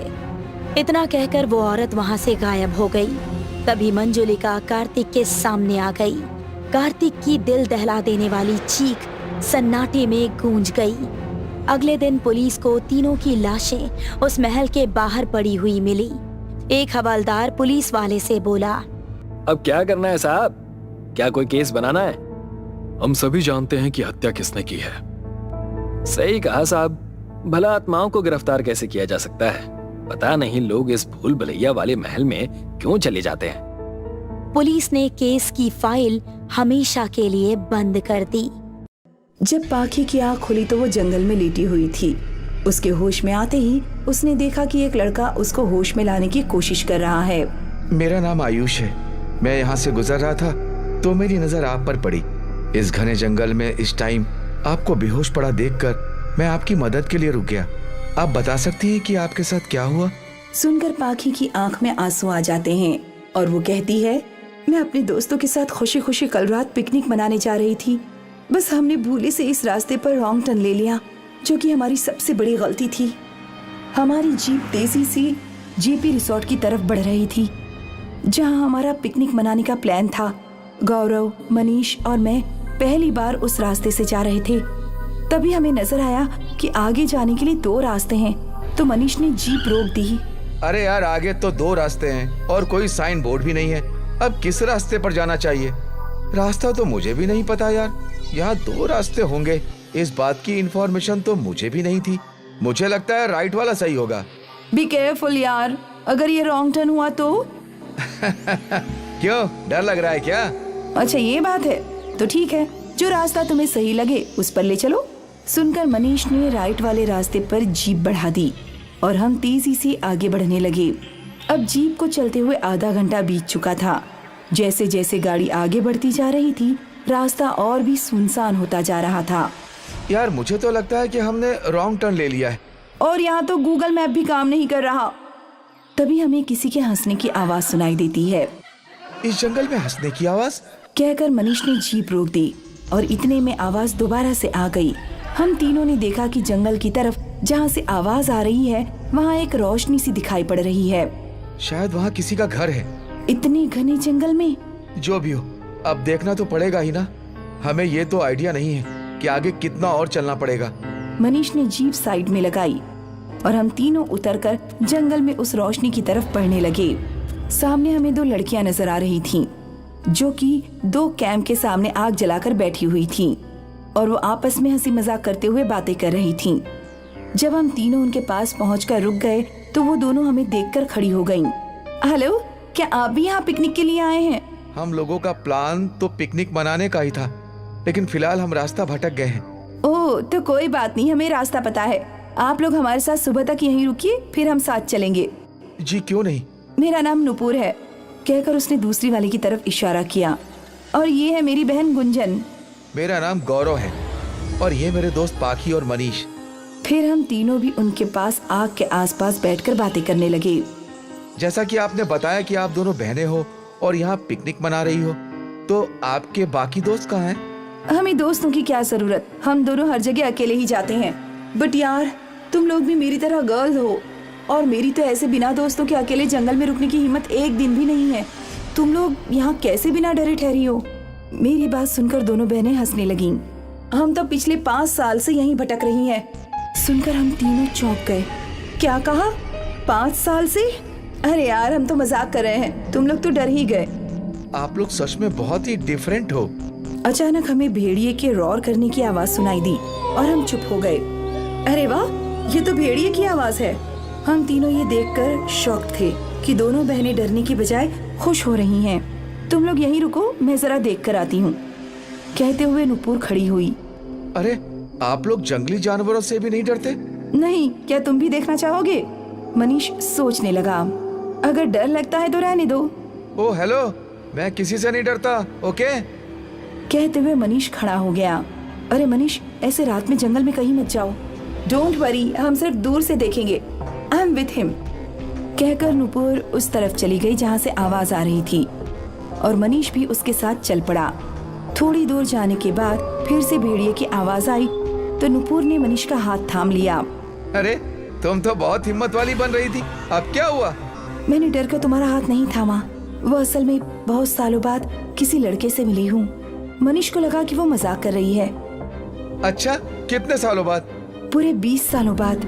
इतना कहकर वो औरत वहाँ से गायब हो गई। तभी मंजुलिका कार्तिक के सामने आ गई। कार्तिक की दिल दहला देने वाली चीख सन्नाटे में गूंज गई। अगले दिन पुलिस को तीनों की लाशें उस महल के बाहर पड़ी हुई मिली। एक हवलदार पुलिस वाले से बोला, अब क्या करना है साहब? क्या कोई केस बनाना है? हम सभी जानते हैं कि हत्या किसने की है। सही कहा साहब, भला आत्माओं को गिरफ्तार कैसे किया जा सकता है? पता नहीं लोग इस भूल भुलैया वाले महल में क्यों चले जाते हैं। पुलिस ने केस की फाइल हमेशा के लिए बंद कर दी। जब पाखी की आँख खुली तो वो जंगल में लेटी हुई थी। उसके होश में आते ही उसने देखा कि एक लड़का उसको होश में लाने की कोशिश कर रहा है। मेरा नाम आयुष है। मैं यहाँ से गुजर रहा था तो मेरी नजर आप पर पड़ी। इस घने जंगल में इस टाइम आपको बेहोश पड़ा देखकर मैं आपकी मदद के लिए रुक गया। आप बता सकती हैं कि आपके साथ क्या हुआ? सुनकर पाखी की आंख में आंसू आ जाते हैं और वो कहती है, मैं अपने दोस्तों के साथ खुशी खुशी कल रात पिकनिक मनाने जा रही थी। बस हमने भूले से इस रास्ते पर रॉन्ग टर्न ले लिया, जो कि हमारी सबसे बड़ी गलती थी। हमारी जीप तेजी से जेपी रिसोर्ट की तरफ बढ़ रही थी, जहां हमारा पिकनिक मनाने का प्लान था। गौरव, मनीष और मैं पहली बार उस रास्ते से जा रहे थे। तभी हमें नजर आया कि कि आगे जाने के लिए 2 रास्ते हैं, तो मनीष ने जीप रोक दी। अरे यार, आगे तो 2 रास्ते हैं और कोई साइन बोर्ड भी नहीं है। अब किस रास्ते पर जाना चाहिए? रास्ता तो मुझे भी नहीं पता यार। यहाँ 2 रास्ते होंगे, इस बात की इंफॉर्मेशन तो मुझे भी नहीं थी। मुझे लगता है राइट वाला सही होगा। बी केयरफुल यार, अगर ये रॉन्ग टर्न हुआ तो। क्यों, डर लग रहा है क्या? अच्छा ये बात है, तो ठीक है, जो रास्ता तुम्हें सही लगे उस पर ले चलो। सुनकर मनीष ने राइट वाले रास्ते पर जीप बढ़ा दी और हम तेजी से आगे बढ़ने लगे। अब जीप को चलते हुए आधा घंटा बीत चुका था। जैसे जैसे गाड़ी आगे बढ़ती जा रही थी, रास्ता और भी सुनसान होता जा रहा था। यार मुझे तो लगता है कि हमने रॉन्ग टर्न ले लिया है। और यहाँ तो गूगल मैप भी काम नहीं कर रहा। तभी हमें किसी के हंसने की आवाज सुनाई देती है। इस जंगल में हंसने की आवाज? कहकर मनीष ने जीप रोक दी और इतने में आवाज दोबारा से आ गई। हम तीनों ने देखा कि जंगल की तरफ जहाँ से आवाज आ रही है, वहाँ एक रोशनी सी दिखाई पड़ रही है। शायद वहाँ किसी का घर है। इतने घने जंगल में? जो भी हो, अब देखना तो पड़ेगा ही ना। हमें ये तो आइडिया नहीं है कि आगे कितना और चलना पड़ेगा। मनीष ने जीप साइड में लगाई और हम तीनों उतरकर जंगल में उस रोशनी की तरफ बढ़ने लगे। सामने हमें 2 लड़कियां नजर आ रही थीं, जो कि 2 कैंप के सामने आग जलाकर बैठी हुई थीं और वो आपस में हंसी मजाक करते हुए बातें कर रही थीं। जब हम तीनों उनके पास पहुंचकर रुक गए तो वो दोनों हमें देखकर खड़ी हो गईं। हेलो, क्या आप भी यहाँ पिकनिक के लिए आए हैं? हम लोगों का प्लान तो पिकनिक मनाने का ही था, लेकिन फिलहाल हम रास्ता भटक गए हैं। ओह, तो कोई बात नहीं, हमें रास्ता पता है। आप लोग हमारे साथ सुबह तक यहीं रुकिए, फिर हम साथ चलेंगे। जी क्यों नहीं। मेरा नाम नुपुर है, कहकर उसने दूसरी वाली की तरफ इशारा किया। और ये है मेरी बहन गुंजन। मेरा नाम गौरव है और ये मेरे दोस्त पाखी और मनीष। फिर हम तीनों भी उनके पास आग के आसपास बैठकर बातें करने लगे। जैसा कि आपने बताया कि आप दोनों बहनें हो और यहाँ पिकनिक मना रही हो, तो आपके बाकी दोस्त कहाँ हैं? हमें दोस्तों की क्या जरूरत, हम दोनों हर जगह अकेले ही जाते हैं। बट यार, तुम लोग भी मेरी तरह गर्ल हो और मेरी तो ऐसे बिना दोस्तों के अकेले जंगल में रुकने की हिम्मत एक दिन भी नहीं है। तुम लोग यहाँ कैसे बिना डरे ठहरी हो? मेरी बात सुनकर दोनों बहनें हंसने लगीं। हम तो पिछले 5 साल से यहीं भटक रही हैं। सुनकर हम तीनों चौंक गए। क्या कहा? 5 साल से? अरे यार, हम तो मजाक कर रहे हैं, तुम लोग तो डर ही गए। आप लोग सच में बहुत ही डिफरेंट हो। अचानक हमें भेड़िए के रोर करने की आवाज सुनाई दी और हम चुप हो गए। अरे वाह, ये तो भेड़िए की आवाज है। हम तीनों ये देखकर शॉक्ड थे कि दोनों बहनें डरने की बजाय खुश हो रही हैं। तुम लोग यहीं रुको, मैं जरा देख कर आती हूँ, कहते हुए नुपुर खड़ी हुई। अरे, आप लोग जंगली जानवरों से भी नहीं डरते? नहीं, क्या तुम भी देखना चाहोगे? मनीष सोचने लगा। अगर डर लगता है तो रहने दो। ओह हेलो, मैं किसी से नहीं डरता, ओके? कहते हुए मनीष खड़ा हो गया। अरे मनीष, ऐसे रात में जंगल में कहीं मत जाओ। डोंट वरी, हम सिर्फ दूर से देखेंगे। आई एम विथ हिम, कहकर नुपुर उस तरफ चली गई जहाँ से आवाज आ रही थी और मनीष भी उसके साथ चल पड़ा। थोड़ी दूर जाने के बाद फिर से भेड़िए की आवाज आई तो नुपुर ने मनीष का हाथ थाम लिया। अरे, तुम तो बहुत हिम्मत वाली बन रही थी, अब क्या हुआ? मैंने डर कर तुम्हारा हाथ नहीं थामा, वो असल में बहुत सालों बाद किसी लड़के से मिली हूँ। मनीष को लगा कि वो मजाक कर रही है। अच्छा, कितने सालों बाद? पूरे 20 सालों बाद।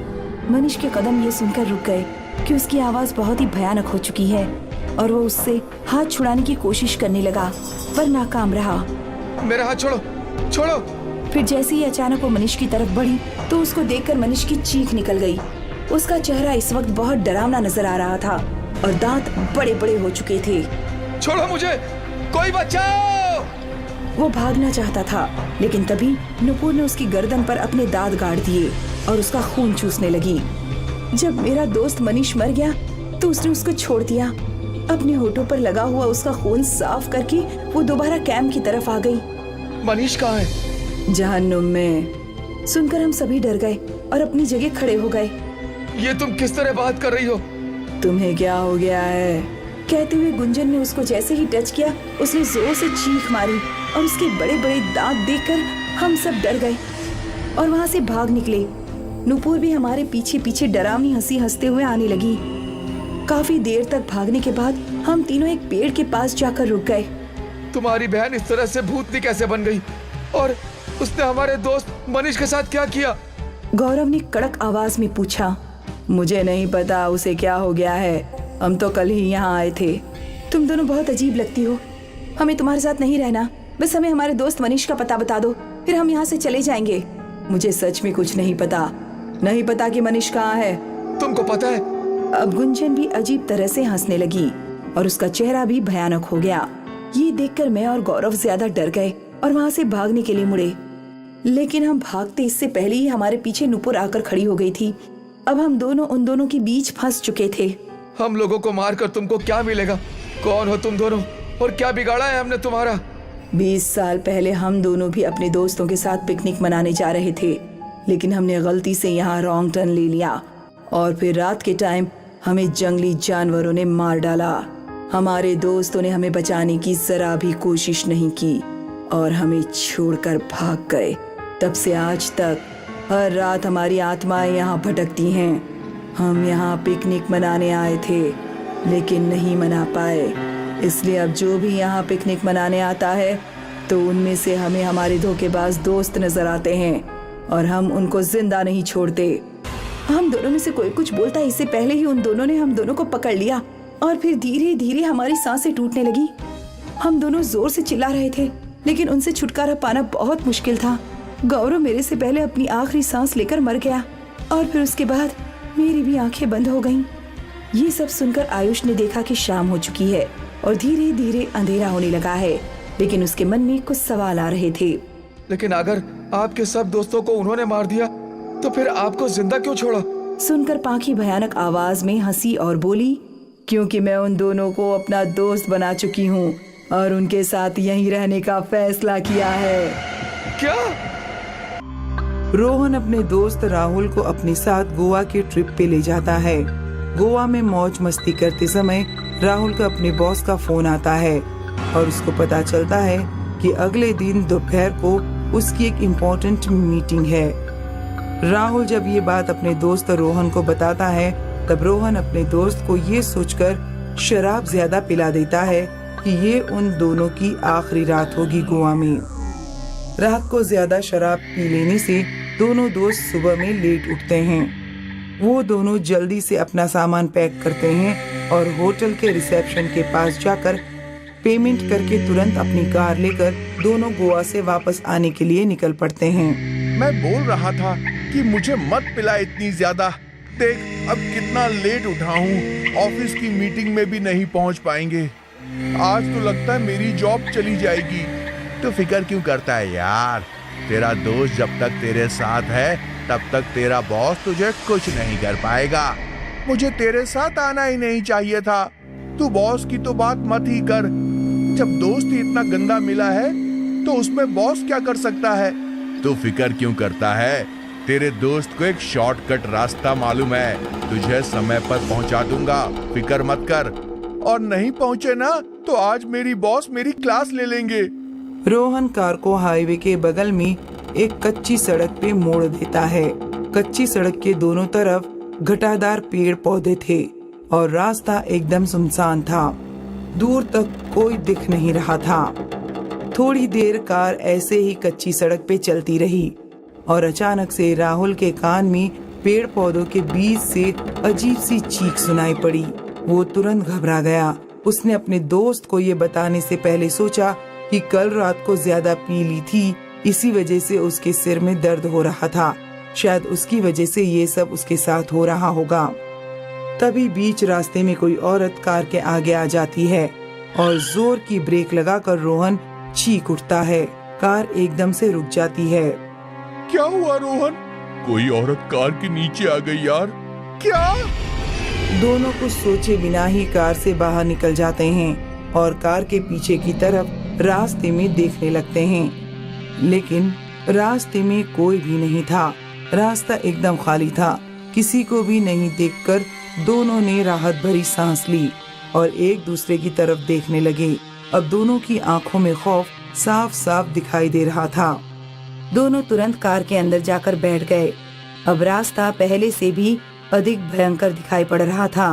मनीष के कदम ये सुनकर रुक गए कि उसकी आवाज बहुत ही भयानक हो चुकी है और वो उससे हाथ छुड़ाने की कोशिश करने लगा पर नाकाम रहा। मेरा हाथ छोड़ो, छोड़ो। फिर जैसे ही अचानक वो मनीष की तरफ बढ़ी तो उसको देखकर मनीष की चीख निकल गई। उसका चेहरा इस वक्त बहुत डरावना नजर आ रहा था और दांत बड़े बड़े हो चुके थे। छोड़ो मुझे, कोई बचाओ! वो भागना चाहता था, लेकिन तभी नुपुर ने उसकी गर्दन पर अपने दांत गाड़ दिए और उसका खून चूसने लगी। जब मेरा दोस्त मनीष मर गया तो उसने उसको छोड़ दिया। अपने होठों पर लगा हुआ उसका खून साफ करके वो दोबारा कैंप की तरफ आ गई। मनीष कहाँ है? जहन्नुम में। सुनकर हम सभी डर गए और अपनी जगह खड़े हो गए। ये तुम किस तरह बात कर रही हो? तुम्हें क्या हो गया है? कहते हुए गुंजन ने उसको जैसे ही टच किया उसने जोर से चीख मारी और उसके बड़े बड़े दांत देखकर हम सब डर गए और वहाँ से भाग निकले। नुपुर भी हमारे पीछे पीछे डरावनी हंसी हंसते हुए आने लगी। काफी देर तक भागने के बाद हम तीनों एक पेड़ के पास जाकर रुक गए। तुम्हारी बहन इस तरह से भूतनी कैसे बन गई और उसने हमारे दोस्त मनीष के साथ क्या किया? गौरव ने कड़क आवाज में पूछा। मुझे नहीं पता उसे क्या हो गया है, हम तो कल ही यहाँ आए थे। तुम दोनों बहुत अजीब लगती हो, हमें तुम्हारे साथ नहीं रहना। बस हमें हमारे दोस्त मनीष का पता बता दो, फिर हम यहाँ से चले जाएंगे। मुझे सच में कुछ नहीं पता कि मनीष कहाँ है। तुमको पता है? अब गुंजन भी अजीब तरह से हंसने लगी और उसका चेहरा भी भयानक हो गया। ये देखकर मैं और गौरव ज्यादा डर गए और वहाँ से भागने के लिए मुड़े, लेकिन हम भागते इससे पहले ही हमारे पीछे नुपुर आकर खड़ी हो गई थी। अब हम दोनों उन दोनों के बीच फंस चुके थे। हम लोगों को मारकर तुमको क्या मिलेगा? कौन हो तुम दोनों और क्या बिगाड़ा है हमने तुम्हारा? 20 साल पहले हम दोनों भी अपने दोस्तों के साथ पिकनिक मनाने जा रहे थे, लेकिन हमने गलती से यहाँ रॉन्ग टर्न ले लिया और फिर रात के टाइम हमें जंगली जानवरों ने मार डाला। हमारे दोस्तों ने हमें बचाने की जरा भी कोशिश नहीं की और हमें छोड़कर भाग गए। तब से आज तक हर रात हमारी आत्माएं यहाँ भटकती हैं। हम यहाँ पिकनिक मनाने आए थे लेकिन नहीं मना पाए, इसलिए अब जो भी यहाँ पिकनिक मनाने आता है तो उनमें से हमें हमारे धोखेबाज दोस्त नजर आते हैं और हम उनको जिंदा नहीं छोड़ते। हम दोनों में से कोई कुछ बोलता है इससे पहले ही उन दोनों ने हम दोनों को पकड़ लिया और फिर धीरे धीरे हमारी सांसें टूटने लगी। हम दोनों जोर से चिल्ला रहे थे लेकिन उनसे छुटकारा पाना बहुत मुश्किल था। गौरव मेरे से पहले अपनी आखिरी सांस लेकर मर गया और फिर उसके बाद मेरी भी आंखें बंद हो गईं। ये सब सुनकर आयुष ने देखा कि शाम हो चुकी है और धीरे धीरे अंधेरा होने लगा है, लेकिन उसके मन में कुछ सवाल आ रहे थे। लेकिन अगर आपके सब दोस्तों को उन्होंने मार दिया तो फिर आपको जिंदा क्यों छोड़ा? सुनकर पाखी भयानक आवाज में हंसी और बोली, क्योंकि मैं उन दोनों को अपना दोस्त बना चुकी हूँ और उनके साथ यहीं रहने का फैसला किया है। क्या? रोहन अपने दोस्त राहुल को अपने साथ गोवा के ट्रिप पे ले जाता है। गोवा में मौज मस्ती करते समय राहुल का अपने बॉस का फोन आता है और उसको पता चलता है कि अगले दिन दोपहर को उसकी एक इम्पोर्टेंट मीटिंग है। राहुल जब ये बात अपने दोस्त रोहन को बताता है तब रोहन अपने दोस्त को ये सोचकर शराब ज्यादा पिला देता है कि ये उन दोनों की आखिरी रात होगी गोवा में। रात को ज्यादा शराब पी लेने से दोनों दोस्त सुबह में लेट उठते हैं। वो दोनों जल्दी से अपना सामान पैक करते हैं और होटल के रिसेप्शन के पास जाकर पेमेंट करके तुरंत अपनी कार लेकर दोनों गोवा से वापस आने के लिए निकल पड़ते हैं। मैं बोल रहा था कि मुझे मत पिला इतनी ज्यादा। देख अब कितना लेट उठा हूँ, ऑफिस की मीटिंग में भी नहीं पहुँच पाएंगे। आज तो लगता है मेरी जॉब चली जाएगी। तो फिक्र क्यों करता है यार, तेरा दोस्त जब तक तेरे साथ है तब तक तेरा बॉस तुझे कुछ नहीं कर पाएगा। मुझे तेरे साथ आना ही नहीं चाहिए था। तू बॉस की तो बात मत ही कर। जब दोस्त ही इतना गंदा मिला है तो उसमें बॉस क्या कर सकता है। तू फिक्र क्यों करता है, तेरे दोस्त को एक शॉर्टकट रास्ता मालूम है, तुझे समय पर पहुंचा दूंगा, फिक्र मत कर। और नहीं पहुंचे ना तो आज मेरी बॉस मेरी क्लास ले लेंगे। रोहन कार को हाईवे के बगल में एक कच्ची सड़क पे मोड़ देता है। कच्ची सड़क के दोनों तरफ घटादार पेड़ पौधे थे और रास्ता एकदम सुनसान था। दूर तक कोई दिख नहीं रहा था। थोड़ी देर कार ऐसे ही कच्ची सड़क पे चलती रही और अचानक से राहुल के कान में पेड़ पौधों के बीच से अजीब सी चीख सुनाई पड़ी। वो तुरंत घबरा गया। उसने अपने दोस्त को ये बताने से पहले सोचा कि कल रात को ज्यादा पी ली थी, इसी वजह से उसके सिर में दर्द हो रहा था। शायद उसकी वजह से ये सब उसके साथ हो रहा होगा। तभी बीच रास्ते में कोई औरत कार के आगे आ जाती है और जोर की ब्रेक लगाकर रोहन चीख उठता है। कार एकदम से रुक जाती है। क्या हुआ रोहन? कोई औरत कार के नीचे आ गई यार। क्या? दोनों कुछ सोचे बिना ही कार से बाहर निकल जाते हैं और कार के पीछे की तरफ रास्ते में देखने लगते हैं, लेकिन रास्ते में कोई भी नहीं था। रास्ता एकदम खाली था। किसी को भी नहीं देखकर दोनों ने राहत भरी सांस ली और एक दूसरे की तरफ देखने लगे। अब दोनों की आंखों में खौफ साफ साफ दिखाई दे रहा था। दोनों तुरंत कार के अंदर जाकर बैठ गए। अब रास्ता पहले से भी अधिक भयंकर दिखाई पड़ रहा था।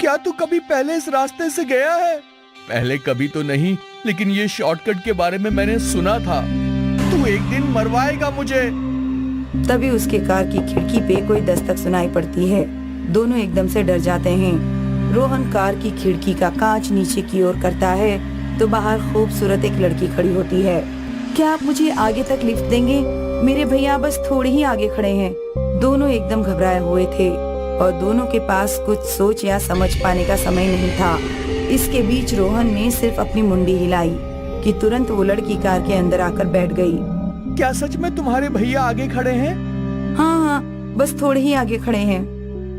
क्या तू कभी पहले इस रास्ते से गया है? पहले कभी तो नहीं, लेकिन ये शॉर्टकट के बारे में मैंने सुना था। तू एक दिन मरवाएगा मुझे। तभी उसके कार की खिड़की पे कोई दस्तक सुनाई पड़ती है। दोनों एकदम से डर जाते हैं। रोहन कार की खिड़की का कांच नीचे की ओर करता है तो बाहर खूबसूरत एक लड़की खड़ी होती है। क्या आप मुझे आगे तक लिफ्ट देंगे? मेरे भैया बस थोड़े ही आगे खड़े हैं। दोनों एकदम घबराए हुए थे और दोनों के पास कुछ सोच या समझ पाने का समय नहीं था। इसके बीच रोहन ने सिर्फ अपनी मुंडी हिलाई कि तुरंत वो लड़की कार के अंदर आकर बैठ गई। क्या सच में तुम्हारे भैया आगे खड़े हैं? हाँ, बस थोड़े ही आगे खड़े हैं।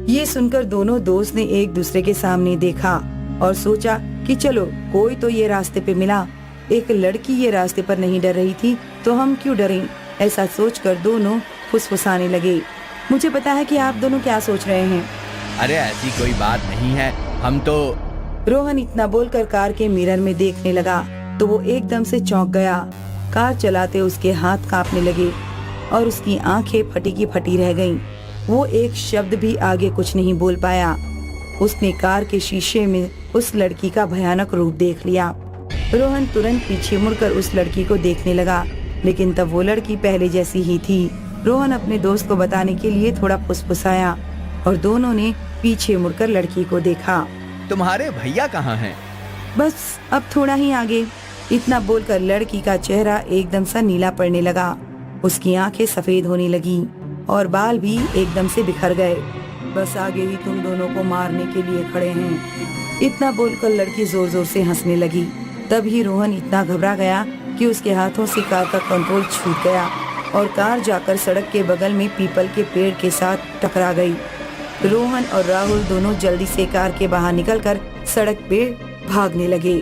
ये सुनकर दोनों दोस्त ने एक दूसरे के सामने देखा और सोचा कि चलो कोई तो ये रास्ते पे मिला। एक लड़की ये रास्ते पर नहीं डर रही थी तो हम क्यों डरें? ऐसा सोचकर दोनों फुसफुसाने लगे। मुझे पता है कि आप दोनों क्या सोच रहे हैं। अरे ऐसी कोई बात नहीं है, हम तो। रोहन इतना बोलकर कार के मिरर में देखने लगा तो वो एकदम से चौंक गया। कार चलाते उसके हाथ कांपने लगे और उसकी आंखें फटी की फटी रह गईं। वो एक शब्द भी आगे कुछ नहीं बोल पाया। उसने कार के शीशे में उस लड़की का भयानक रूप देख लिया। रोहन तुरंत पीछे मुड़कर उस लड़की को देखने लगा, लेकिन तब वो लड़की पहले जैसी ही थी। रोहन अपने दोस्त को बताने के लिए थोड़ा फुसफुसाया और दोनों ने पीछे मुड़कर लड़की को देखा। तुम्हारे भैया कहाँ हैं? बस अब थोड़ा ही आगे। इतना बोलकर लड़की का चेहरा एकदम सा नीला पड़ने लगा। उसकी आंखें सफेद होने लगी और बाल भी एकदम से बिखर गए। बस आगे ही तुम दोनों को मारने के लिए खड़े हैं। इतना बोलकर लड़की जोर जोर से हंसने लगी। तभी रोहन इतना घबरा गया कि उसके हाथों से कार का कंट्रोल छूट गया और कार जाकर सड़क के बगल में पीपल के पेड़ के साथ टकरा गई। रोहन और राहुल दोनों जल्दी से कार के बाहर निकलकर सड़क पे भागने लगे।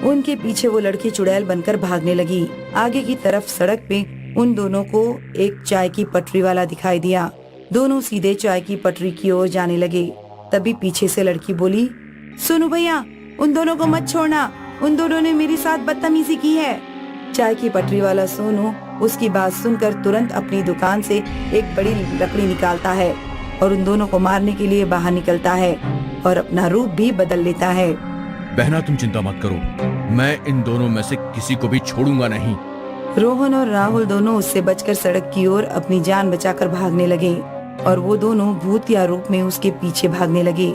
उनके पीछे वो लड़की चुड़ैल बनकर भागने लगी। आगे की तरफ सड़क पे उन दोनों को एक चाय की पटरी वाला दिखाई दिया। दोनों सीधे चाय की पटरी की ओर जाने लगे। तभी पीछे से लड़की बोली, सुनो भैया, उन दोनों को मत छोड़ना, उन दोनों ने मेरे साथ बदतमीजी की है। चाय की पटरी वाला सोनू उसकी बात सुनकर तुरंत अपनी दुकान से एक बड़ी लकड़ी निकालता है और उन दोनों को मारने के लिए बाहर निकलता है और अपना रूप भी बदल लेता है। बहना तुम चिंता मत करो, मैं इन दोनों में से किसी को भी छोड़ूंगा नहीं। रोहन और राहुल दोनों उससे बचकर सड़क की ओर अपनी जान बचाकर भागने लगे और वो दोनों भूतिया रूप में उसके पीछे भागने लगे।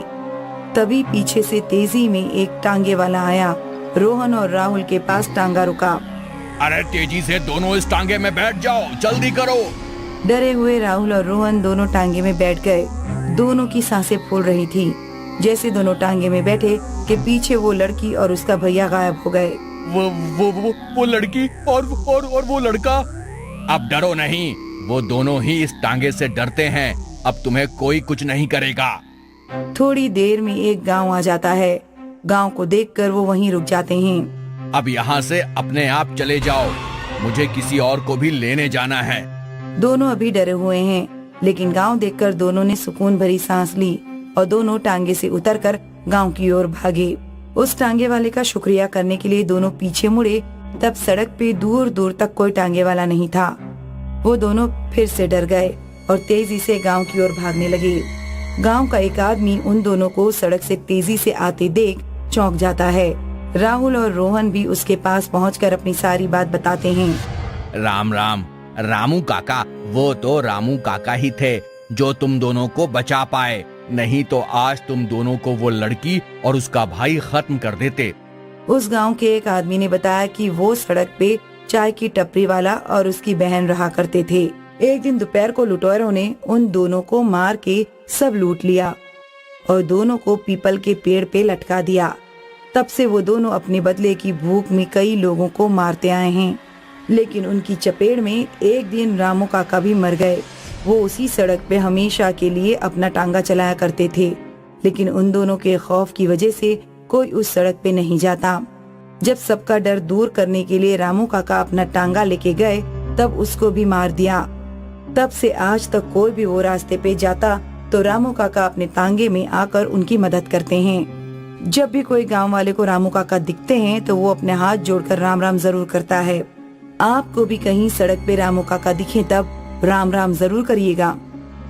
तभी पीछे से तेजी में एक टांगे वाला आया। रोहन और राहुल के पास टांगा रुका। अरे तेजी से दोनों इस टांगे में बैठ जाओ, जल्दी करो। डरे हुए राहुल और रोहन दोनों टांगे में बैठ गए। दोनों की सांसें फूल रही थी। जैसे दोनों टांगे में बैठे कि पीछे वो लड़की और उसका भैया गायब हो गए। वो लड़की और वो लड़का। अब डरो नहीं, वो दोनों ही इस टांगे से डरते हैं। अब तुम्हें कोई कुछ नहीं करेगा। थोड़ी देर में एक गांव आ जाता है। गांव को देखकर वो वहीं रुक जाते हैं। अब यहाँ से अपने आप चले जाओ, मुझे किसी और को भी लेने जाना है। दोनों अभी डरे हुए हैं, लेकिन गांव देखकर दोनों ने सुकून भरी सांस ली और दोनों टांगे से उतरकर गांव की ओर भागे। उस टांगे वाले का शुक्रिया करने के लिए दोनों पीछे मुड़े। तब सड़क पे दूर दूर तक कोई टांगे वाला नहीं था। वो दोनों फिर से डर गए और तेजी से गांव की ओर भागने लगे। गांव का एक आदमी उन दोनों को सड़क से तेजी से आते देख चौंक जाता है। राहुल और रोहन भी उसके पास पहुंचकर अपनी सारी बात बताते हैं। राम राम, रामू काका, वो तो रामू काका ही थे जो तुम दोनों को बचा पाए, नहीं तो आज तुम दोनों को वो लड़की और उसका भाई खत्म कर देते। उस गांव के एक आदमी ने बताया कि वो सड़क पे चाय की टपरी वाला और उसकी बहन रहा करते थे। एक दिन दोपहर को लुटेरों ने उन दोनों को मार के सब लूट लिया और दोनों को पीपल के पेड़ पे लटका दिया। तब से वो दोनों अपने बदले की भूख में कई लोगों को मारते आए हैं, लेकिन उनकी चपेट में एक दिन रामू काका भी मर गए। वो उसी सड़क पे हमेशा के लिए अपना टांगा चलाया करते थे, लेकिन उन दोनों के खौफ की वजह से कोई उस सड़क पे नहीं जाता। जब सबका डर दूर करने के लिए रामू काका अपना टांगा लेके गए, तब उसको भी मार दिया। तब से आज तक कोई भी वो रास्ते पे जाता तो रामू काका अपने टांगे में आकर उनकी मदद करते हैं। जब भी कोई गांव वाले को रामू काका दिखते हैं तो वो अपने हाथ जोड़कर राम राम जरूर करता है। आपको भी कहीं सड़क पे रामू काका दिखे तब राम राम जरूर करिएगा।